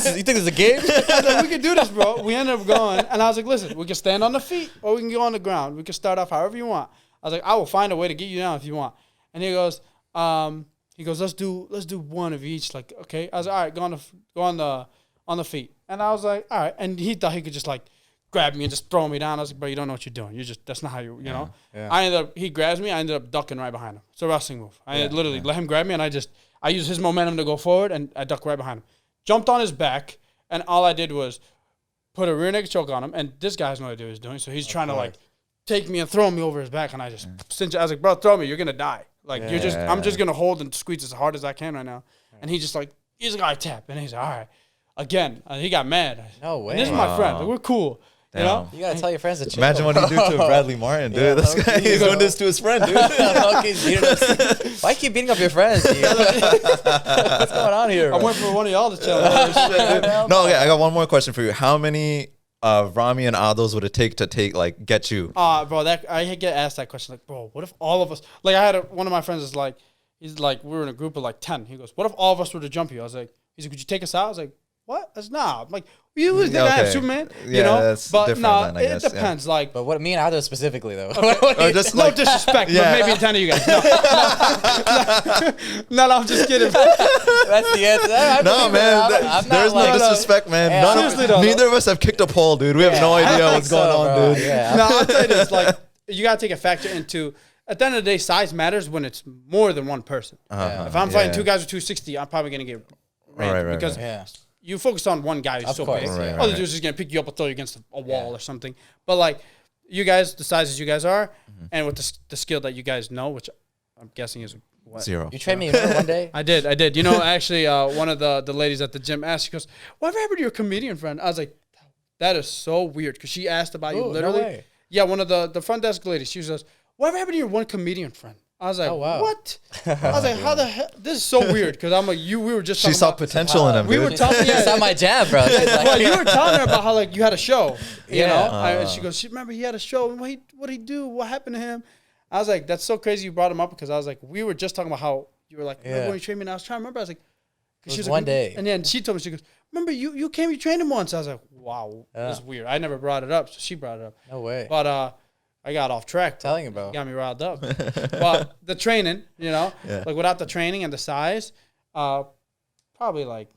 think this is a game? I was like, we can do this, bro. We ended up going, and I was like, listen, we can stand on the feet or we can go on the ground. We can start off however you want. I was like, I will find a way to get you down if you want. And he goes, let's do one of each. Like, okay. I was like, all right, go on the feet. And I was like, all right. And he thought he could just like grab me and just throw me down. I was like, bro, you don't know what you're doing. that's not how you know. Yeah. He grabs me. I ended up ducking right behind him. It's a wrestling move. I literally let him grab me, and I used his momentum to go forward, and I ducked right behind him. Jumped on his back, and all I did was put a rear naked choke on him. And this guy has no idea what he's doing, so he's trying to like take me and throw me over his back, and I just cinch. I was like, bro, throw me. You're gonna die. Like I'm just gonna hold and squeeze as hard as I can right now. And he's like, I tap, and he's like, all right. Again, he got mad. No way. And this is my friend. Like, we're cool. Damn. You know? You gotta tell your friends to chill. Imagine what he do to Bradley Martin, dude. Yeah, This guy, low-key. he's doing this to his friend, dude. Why keep beating up your friends, dude? What's going on here? I Bro? went for one of y'all to chill. No, okay, I got one more question for you. How many Rami and Aldos would it take to get you? Bro, I get asked that question. Like, bro, what if all of us? Like, I had one of my friends is like, we were in a group of like 10. He goes, what if all of us were to jump you? I was like, he's like, could you take us out? I was like, what? That's nah. I'm like, you was think I have Okay. Superman? Yeah, You know, that's but different nah, then, I it guess, yeah. depends. Like, But what me and Aldo specifically though. Or just no like, disrespect, yeah. but maybe 10 of you guys. No, I'm just kidding. That's the answer. I no, believe it. man, I'm not there's no like, disrespect, man. Yeah, None seriously of, though, neither of us have kicked a pole, dude. We have no I don't idea think what's going so, on, bro. dude. Yeah. No, I'll tell you this. Like, you gotta take a factor into. At the end of the day, size matters when it's more than one person. Uh-huh. If I'm fighting Yeah. two guys with 260, I'm probably gonna get rammed right, because right. Yeah. you focus on one guy who's Of so course, big. right, Other right, right. dude's just gonna pick you up and throw you against a wall or something. But like, you guys, the sizes you guys are, and with the skill that you guys know, which I'm guessing is what? 0. You trained me remember one day? I did. You know, actually, one of the ladies at the gym asked, she goes, "Whatever happened to your comedian friend?" I was like, "That is so weird," because she asked about you Ooh, no literally. way. Yeah, one of the front desk ladies. She says, "Whatever happened to your one comedian friend?" I was like, Oh, wow. "What?" I was like, "How the hell? This is so weird." Because I'm like, we were just She talking saw about, potential in him, we dude. were talking. It's not Yeah, my jab, bro. She's like, well, you were telling her about how like you had a show, you Yeah. know. And she goes, "She remember he had a show. And what he do? What happened to him?" I was like, "That's so crazy you brought him up," because I was like, we were just talking about how you were like, "Remember Yeah. when you trained me?" And I was trying to remember. I was like, was she's one like, day. and then she told me, she goes, "Remember you came, you trained him once." I was like, "Wow, that's weird." I never brought it up, so she brought it up. no way. But I got off track. Telling you, bro. Got me riled up. But the training, you know, Yeah. like without the training and the size, probably like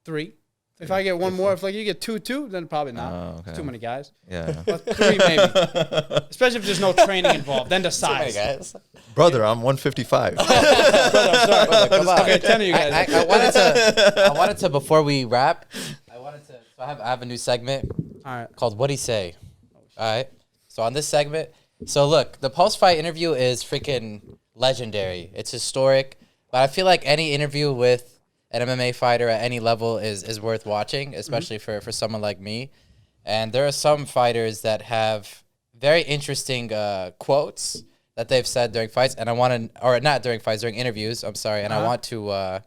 3. If I get one more, if like you get 2, then probably not. Oh, okay. Too many guys. Yeah. But 3 maybe. Especially if there's no training involved. Then the Too many size. guys. Brother, I'm 155. Brother, I'm sorry. Come on. Okay, 10 of you guys. I wanted to before we wrap. So I have a new segment All right. called "What'd He Say." All right. So on this segment, so look, the post-fight interview is freaking legendary. It's historic. But I feel like any interview with an MMA fighter at any level is worth watching, especially for someone like me. And there are some fighters that have very interesting quotes that they've said during fights, and I want to, or not during fights, during interviews. I'm sorry, and I want to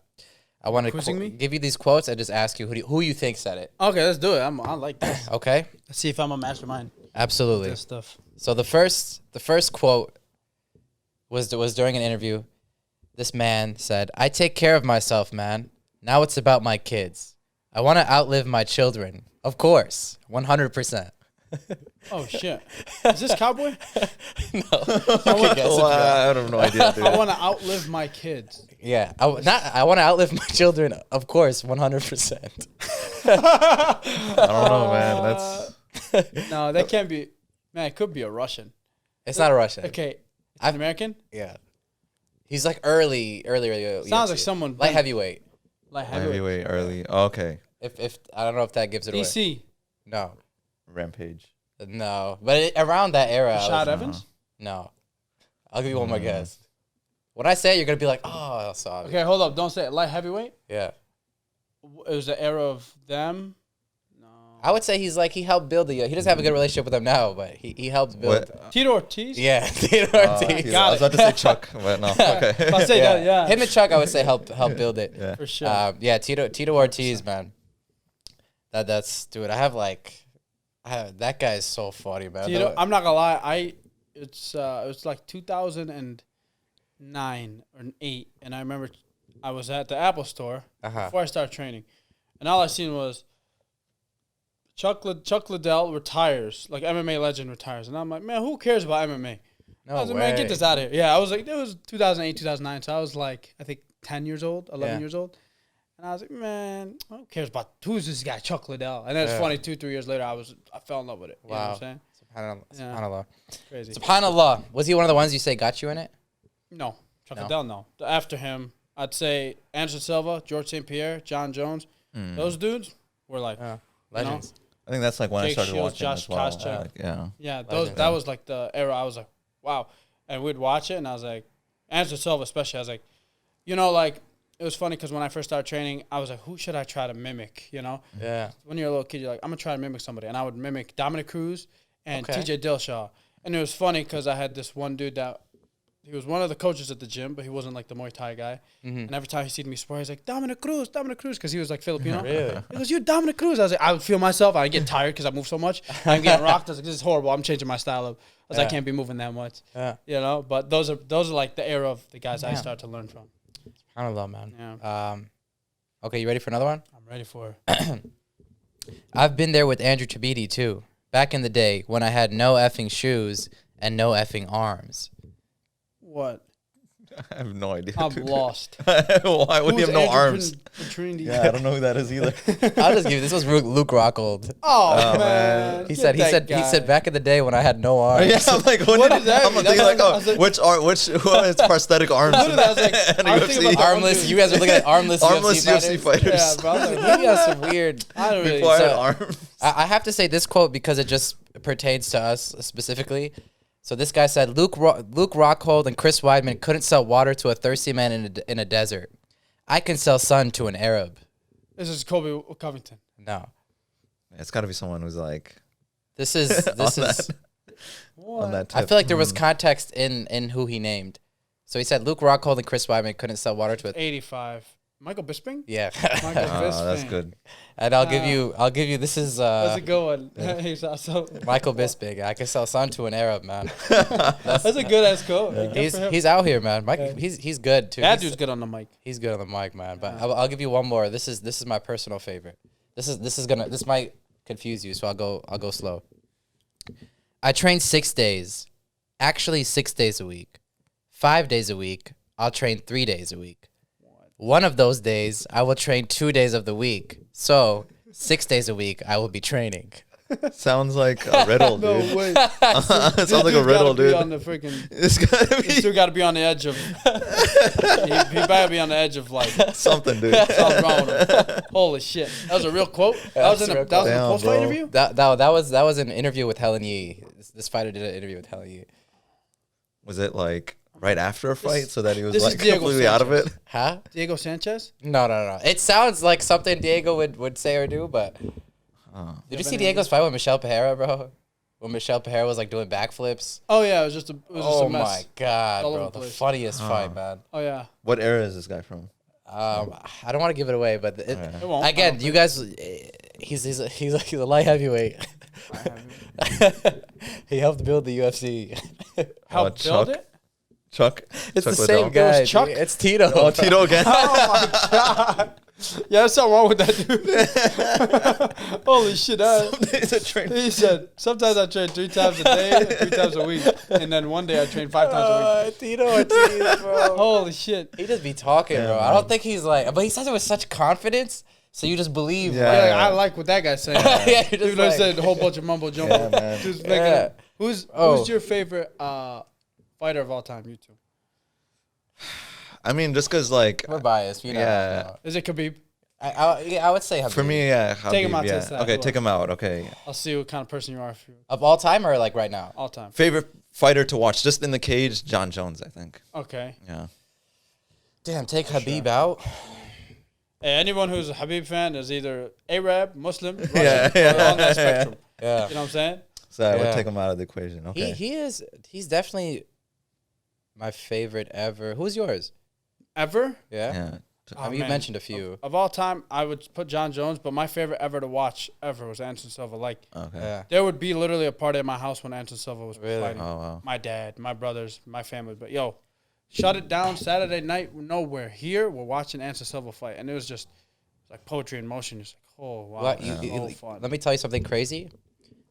Quizzing me? give you these quotes and just ask you who you think said it. Okay, let's do it. I like this. Okay, Let's see if I'm a mastermind. absolutely. This stuff. So the first quote was during an interview. This man said, "I take care of myself, man. Now it's about my kids. I want to outlive my children. Of course, 100%." Oh, shit. Is this Cowboy? No, you can guess it, bro. I have no idea, dude. I want to outlive my kids. Yeah, I want to outlive my children. Of course, 100%. I don't know, man. That's No, that can't be. Man, it could be a Russian. It's not a Russian. Okay. It's an American? Yeah, he's like early. Sounds like someone light heavyweight. like heavyweight. heavyweight early. Okay. If I don't know if that gives it away. DC. No, Rampage. no, but around that era. I Shot was- Evans? No, I'll give you one more guess. When I say it, you're gonna be like, "Oh, so obvious." Okay, hold up. Don't say it. Light heavyweight? Yeah, It was the era of them? No. I would say he helped build the. He doesn't have a good relationship with them now, but he helped build. What? Tito Ortiz? Yeah, Theodore Ortiz. Got I was about to say Chuck, but no. Okay. I'll say that, yeah. Him and Chuck, I would say help build it. Yeah. For sure. Yeah, Tito Ortiz, man. That's dude. I have that guy is so funny, man. Tito, I'm not gonna lie. It was like 2009 or 8, and I remember I was at the Apple store before I started training, and all I seen was Chuck Liddell retires, like MMA legend retires, and I'm like, man, who cares about MMA? No I was like, way. man, get this out of here. Yeah, I was like, it was 2008, 2009, so I was like, I think 10 years old, 11 Yeah. years old. And I was like, man, who cares about who's this guy, Chuck Liddell? And then it's Yeah. funny, 2-3 years later, I fell in love with it. You know what Wow. I'm saying? Yeah. Subhanallah. Crazy. Subhanallah. Was he one of the ones you say got you in it? No, Chuck No. Liddell, no. After him, I'd say Anderson Silva, George St. Pierre, John Jones. Those dudes were like, Legends. I think that's like when I Jake started Shields, watching Josh as well. Koscheck. Like, yeah. yeah, Legends. that was like the era I was like, wow. And we'd watch it, and I was like, Anderson Silva especially, I was like, you know, like, it was funny because when I first started training, I was like, who should I try to mimic, you know? Yeah. When you're a little kid, you're like, I'm going to try to mimic somebody. And I would mimic Dominic Cruz and Okay. TJ Dillashaw. And it was funny because I had this one dude that, he was one of the coaches at the gym, but he wasn't like the Muay Thai guy. And every time he seen me spar, he's like, Dominic Cruz, because he was like Filipino. Really? He goes, you Dominic Cruz. I was like, I would feel myself. I get tired because I move so much. I'm getting rocked. I was like, this is horrible. I'm changing my style up. I was like, I Yeah. can't be moving that much. Yeah. You know, but those are like the era of the guys I started to learn from. Subhanallah, man. Yeah. Okay, you ready for another one? I'm ready for it. I've been there with Andrew Tabiti too. Back in the day when I had no effing shoes and no effing arms. What? I have no idea. I'm dude. lost. Why would he have no arms? Petrini? Yeah, I don't know who that is either. I'll just give you this was Luke Rockhold. Oh, man. He Get said that he said guy. back in the day when I had no arms. Yeah, I'm like, What is that? I'm thinking like, which who has prosthetic arms? Literally, I was like, And I was thinking UFC. about the Armless. You guys are looking at armless UFC fighters. Yeah, bro. I was like, Maybe has some weird. I don't really. Before I had So- arms. I have to say this quote because it just pertains to us specifically. So this guy said Luke Rockhold and Chris Weidman couldn't sell water to a thirsty man in a desert. I can sell sun to an Arab. This is Kobe Covington. No, It's got to be someone who's like this is on that What? I type. feel like there was context in who he named. So he said Luke Rockhold and Chris Weidman couldn't sell water to a 85. Michael Bisping? yeah. Michael Oh, Bisping. that's good. And I'll give you this is That's a good one. He's also Michael Bisping. I can sell sun to an Arab, man. That's a good ass quote. Good He's for him. he's out here, man. Mike, Yeah. he's good too. That He's- dude's good on the mic. He's good on the mic, man. But I'll give you one more. This is my personal favorite. This might confuse you, so I'll go slow. I train 6 days, actually 6 days a week. 5 days a week, I'll train 3 days a week. One of those days, I will train 2 days of the week. So 6 days a week, I will be training. Sounds like a riddle, No dude. way. It sounds like a riddle, Be dude. on the freaking. It's gotta He be still got to be on the edge of. he better be on the edge of like something, dude. something wrong with him. Holy shit! That was a real quote. That was in a Damn, post fight bro. interview. That was an interview with Helen Yee. This fighter did an interview with Helen Yee. Was it like right after a fight, so that he was this is like Diego completely out of Sanchez. it? Huh? Diego Sanchez. No. It sounds like something Diego would say or do, but did you see Diego's fight with Michelle Pereira, bro? When Michelle Pereira was like doing backflips. Oh yeah, it was just a Oh mess. my god, All over bro! the The place. funniest fight, man. Oh yeah. What era is this guy from? I don't want to give it away, but It won't. I again, don't you guys, he's a light heavyweight. He helped build the UFC. Help Chuck? build it. Chuck? It's Chuck the same Liddell? guy. It was Chuck? dude. It's Tito. Oh, Tito again. Oh my god. Yeah, there's something wrong with that dude. Holy shit! It's a train. He said, sometimes I train 3 times a day, and 3 times a week, and then one day I train 5 times a week. Tito Ortiz, bro. Holy shit! He just be talking, Yeah, bro. I man. don't think he's like, but he says it with such confidence, so you just believe. Yeah. Yeah, I like what that guy's saying. Yeah, you're just Even though he like- said a whole bunch of mumbo jumbo. Yeah, man. Just making Yeah. it. Who's Oh. your favorite fighter of all time? You two. I mean, just because like We're biased, you know. Yeah. Is it Khabib? I would say Habib. for me, yeah. Take him Khabib, out to yeah. the side. Okay, Who take him out. Okay. I'll see what kind of person you are if you Of all time or like right now? all time. Favorite fighter to watch, just in the cage, John Jones, I think. Okay. Yeah. Damn, take Habib out. Hey, anyone who's a Habib fan is either Arab, Muslim, Russian, Yeah, or on that spectrum. Yeah. You know what I'm saying? So I would Yeah. take him out of the equation. Okay. He's definitely my favorite ever. Who's yours? Ever? Yeah. yeah. Oh, I mean, you man. mentioned a few. Of all time, I would put John Jones, but my favorite ever to watch ever was Anderson Silva. Like, Okay. Yeah. there would be literally a party at my house when Anderson Silva was Really? fighting. Oh wow. My dad, my brothers, my family. But yo, shut it down Saturday night. Nowhere here. We're watching Anderson Silva fight, and it was just like poetry in motion. It's like, oh wow, What, this is so fun. let me tell you something crazy.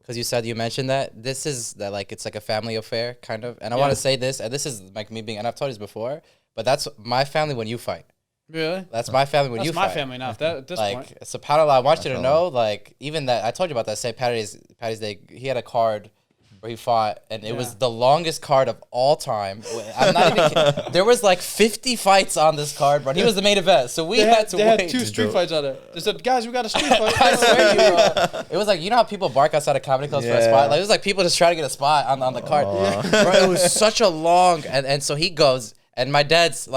Because you mentioned that this is that like it's like a family affair kind of, and I want Yeah. to say this, and this is like me being, and I've told you this before, but that's my family when you fight. Really? That's my family when That's you my fight. family now. At this Like, point, subhanAllah, I want you to Mashallah. know, like, even that, I told you about that St. Patty's Day, he had a card where he fought, and it was Yeah. the longest card of all time. I'm not even kidding. There was like 50 fights on this card, but he was the main event, so we had to they wait. had 2 street fights on there. They said, guys, we got a street fight. I swear to you, bro. It was like, you know how people bark outside of comedy clubs for a Yeah. spot? Like, it was like people just trying to get a spot on the card. Bro, it was such a long, and so he goes, and my dad's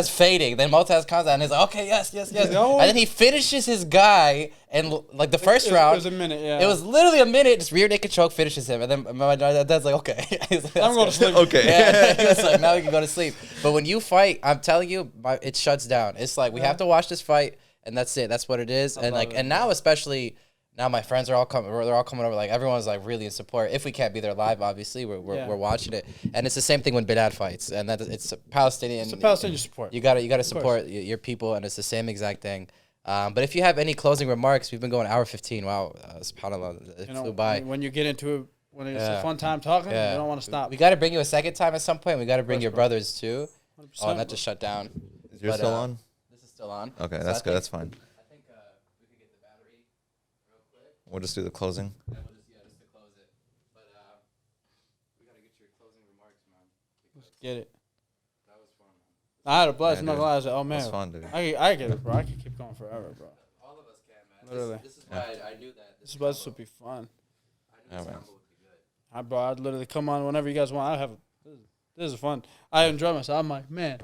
fading. Then Motaz comes out and he's like, okay, yes. No. And then he finishes his guy, and like the first round, It was a minute, yeah. it was literally a minute, just rear naked choke finishes him. And then my dad's like, okay. He's like, I'm going to "That's sleep. Okay. good." Yeah, he was like, now we can go to sleep. But when you fight, I'm telling you, it shuts down. It's like, we have to watch this fight, and that's it. That's what it is. And love like, it. and now especially now my friends are all coming. They're all coming over. Like everyone's like really in support. If we can't be there live, obviously we're watching it. And it's the same thing when Bilal fights, and that it's Palestinian. It's a Palestinian support. You gotta support your people, and it's the same exact thing. But if you have any closing remarks, we've been going hour 15. Wow, SubhanAllah, it flew by. When you get into it, when it's a fun time talking, you don't want to stop. We got to bring you a second time at some point. We got to bring your brothers too. 100%, Oh, and that just shut down. Is yours still on? This is still on. Okay, So that's I good. think- That's fine. I think we could get the battery real quick. We'll just do the closing. And we'll just to close it. But we got to get your closing remarks, man. Let's get it. That was fun, man. I had a blast. Yeah, I'm not dude. gonna lie. I was like, oh man, That's fun, dude. I get it, bro. I can keep going forever, bro. All of us can, man. Literally. This is why I knew that. This would be fun. I knew this man. combo would be good. Bro, I'd literally come on whenever you guys want. This is fun. I enjoy myself. I'm like, man,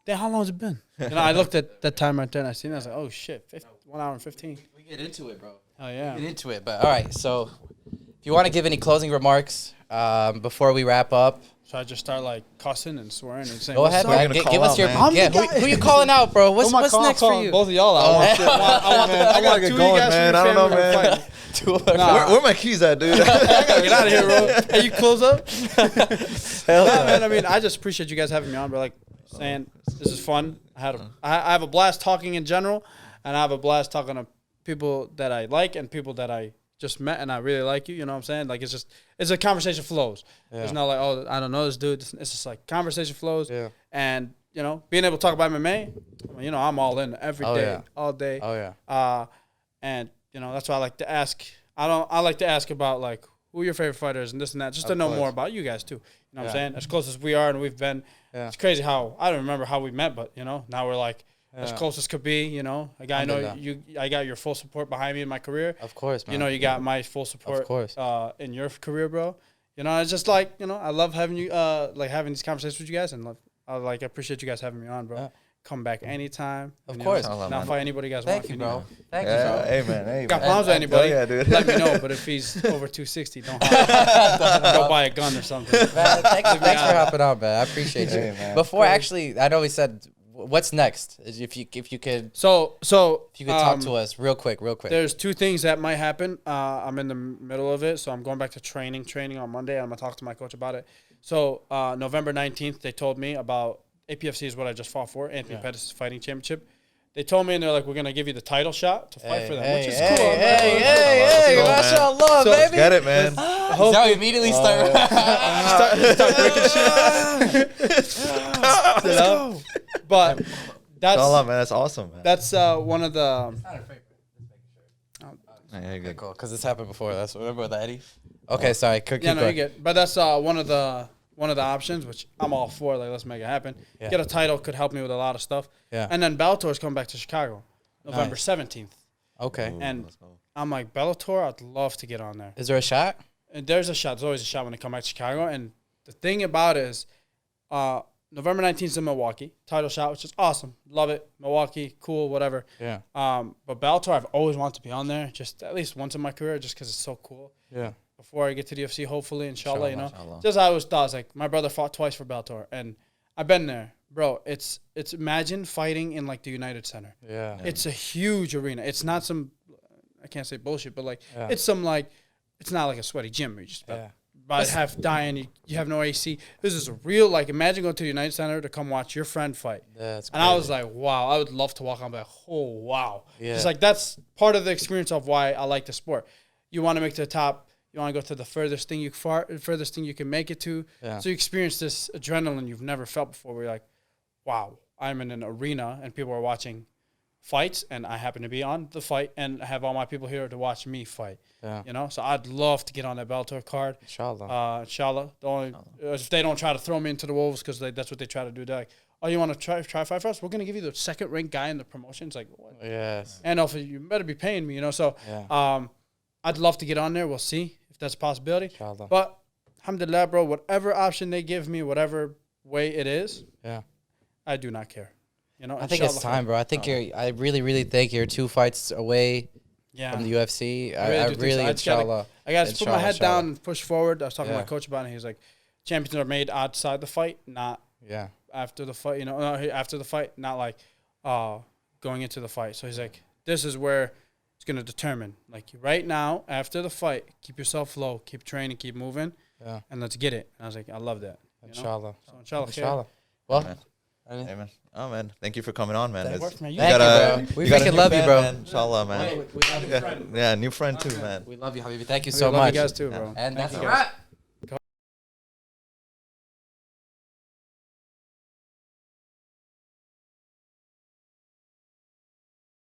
damn, how long has it been? I looked at that time right there and I seen it. I was like, oh shit, 1 hour and 15. We get into it, bro. Oh yeah. Get into it. But all right, so if you want to give any closing remarks before we wrap up, So I just start like cussing and swearing and saying, go "What's ahead, up?" We're man. gonna call Give us out, your man. who you calling out, bro? What's Who am I calling? next for Calling you? Both of y'all out. I got get two of you going, guys from man. your I don't know, family man. fighting. Nah. Where are my keys at, dude? I gotta get out of here, bro. Hey, you close up? Hell Nah, yeah. man. I mean, I just appreciate you guys having me on, bro. Like saying this is fun. I have a blast talking in general, and I have a blast talking to people that I like and people that I just met and I really like you. You know what I'm saying? Like it's a conversation flows. It's not like, oh, I don't know this dude. It's just like conversation flows. Yeah. And you know, being able to talk about MMA, you know, I'm all in every day, yeah. all day. Oh yeah. And you know, that's why I like to ask. I like to ask about like who your favorite fighters and this and that, just to know more about you guys too. You know what I'm saying? As close as we are and we've been, it's crazy how I don't remember how we met, but you know, now we're like as close as could be. You know, like I know I got your full support behind me in my career. Of course, man. You know, you got my full support. Of course. In your career, bro. You know, it's just like, you know, I love having you, like having these conversations with you guys, and I appreciate you guys having me on, bro. Yeah. Come back anytime. Of you course. know, not fight anybody you guys Thank want. you, if bro. need. Thank you, bro. Hey, man. Hey, Got man. problems with anybody? Yeah, dude. Let me know. But if he's over 260, don't go buy a gun or something. Man, thanks for hopping on, man. I appreciate you. Hey, man. Before, actually, I know we said, what's next? If you could So talk to us real quick. There's two things that might happen. I'm in the middle of it, so I'm going back to training on Monday. I'm gonna talk to my coach about it. So November 19th, they told me about APFC is what I just fought for, Anthony Pettis Fighting Championship. They told me, and they're like, we're gonna give you the title shot to fight for them, which is cool. Hey, mashallah, So- baby. Get it, man. Now immediately start. start breaking shit. You know? But that's Hold on, man. That's awesome, man. that's one of the. Yeah, you're good. Cool, because this happened before. That's remember with Eddie. Okay, sorry. Keep Yeah, no, going. you get. But that's one of the options, which I'm all for. Like, let's make it happen. Yeah. Get a title could help me with a lot of stuff. Yeah. And then Bellator's coming back to Chicago, November Nice. 17th. Okay. And I'm like, Bellator, I'd love to get on there. Is there a shot? And there's a shot. There's always a shot when they come back to Chicago. And the thing about it is, November 19th is in Milwaukee. Title shot, which is awesome. Love it. Milwaukee, cool, whatever. Yeah. But Bellator, I've always wanted to be on there, just at least once in my career, just because it's so cool. Yeah. Before I get to the UFC, hopefully, inshallah, you know. Inshallah. Just I always thought, it's like, my brother fought twice for Bellator, and I've been there. Bro, it's imagine fighting in, like, the United Center. Yeah. It's a huge arena. It's not some, I can't say bullshit, but, like, Yeah. it's some, like, it's not like a sweaty gym where you just Yeah. about half dying, you have no AC. This is a real, like, imagine going to the United Center to come watch your friend fight. That's And I was like, wow, I would love to walk on and be like, oh, wow. Yeah. Just like, that's part of the experience of why I like the sport. You want to make it to the top. You want to go to the furthest thing you can make it to. Yeah. So you experience this adrenaline you've never felt before. Where you're like, wow, I'm in an arena and people are watching fights, and I happen to be on the fight and have all my people here to watch me fight. Yeah. You know, so I'd love to get on that Bellator card. Inshallah. Inshallah. The only if they don't try to throw me into the wolves, because that's what they try to do. They're like, oh, you want to try fight for us? We're gonna give you the second ranked guy in the promotion. It's like, what? Yes. And also, you better be paying me, you know. So, Yeah. I'd love to get on there. We'll see if that's a possibility. Inshallah. But alhamdulillah, bro, whatever option they give me, whatever way it is, Yeah. I do not care. You know, I think it's time, bro. I think I really, really think you're 2 fights away Yeah. from the UFC. I really I do think so. really, I just gotta- inshallah. I got to put my Inshallah, head inshallah. down and push forward. I was talking to Yeah. my coach about it. He was like, champions are made outside the fight, not Yeah. after the fight. You know, no, after the fight, not like going into the fight. So he's like, this is where it's gonna determine. Like right now, after the fight, keep yourself low, keep training, keep moving, Yeah. and let's get it. And I was like, I love that. You know? Inshallah. So inshallah. Inshallah. Well, Well, hey, man. Oh man, thank you for coming on, man. That worked, man. Thank you, bro. We got a freaking new love you, fan, bro. man. Inshallah, man. We love you, friend. Yeah, new friend too, man. We love you, Habibi. Thank you We so love much. you guys too, bro. And Thank that's you a guys. wrap.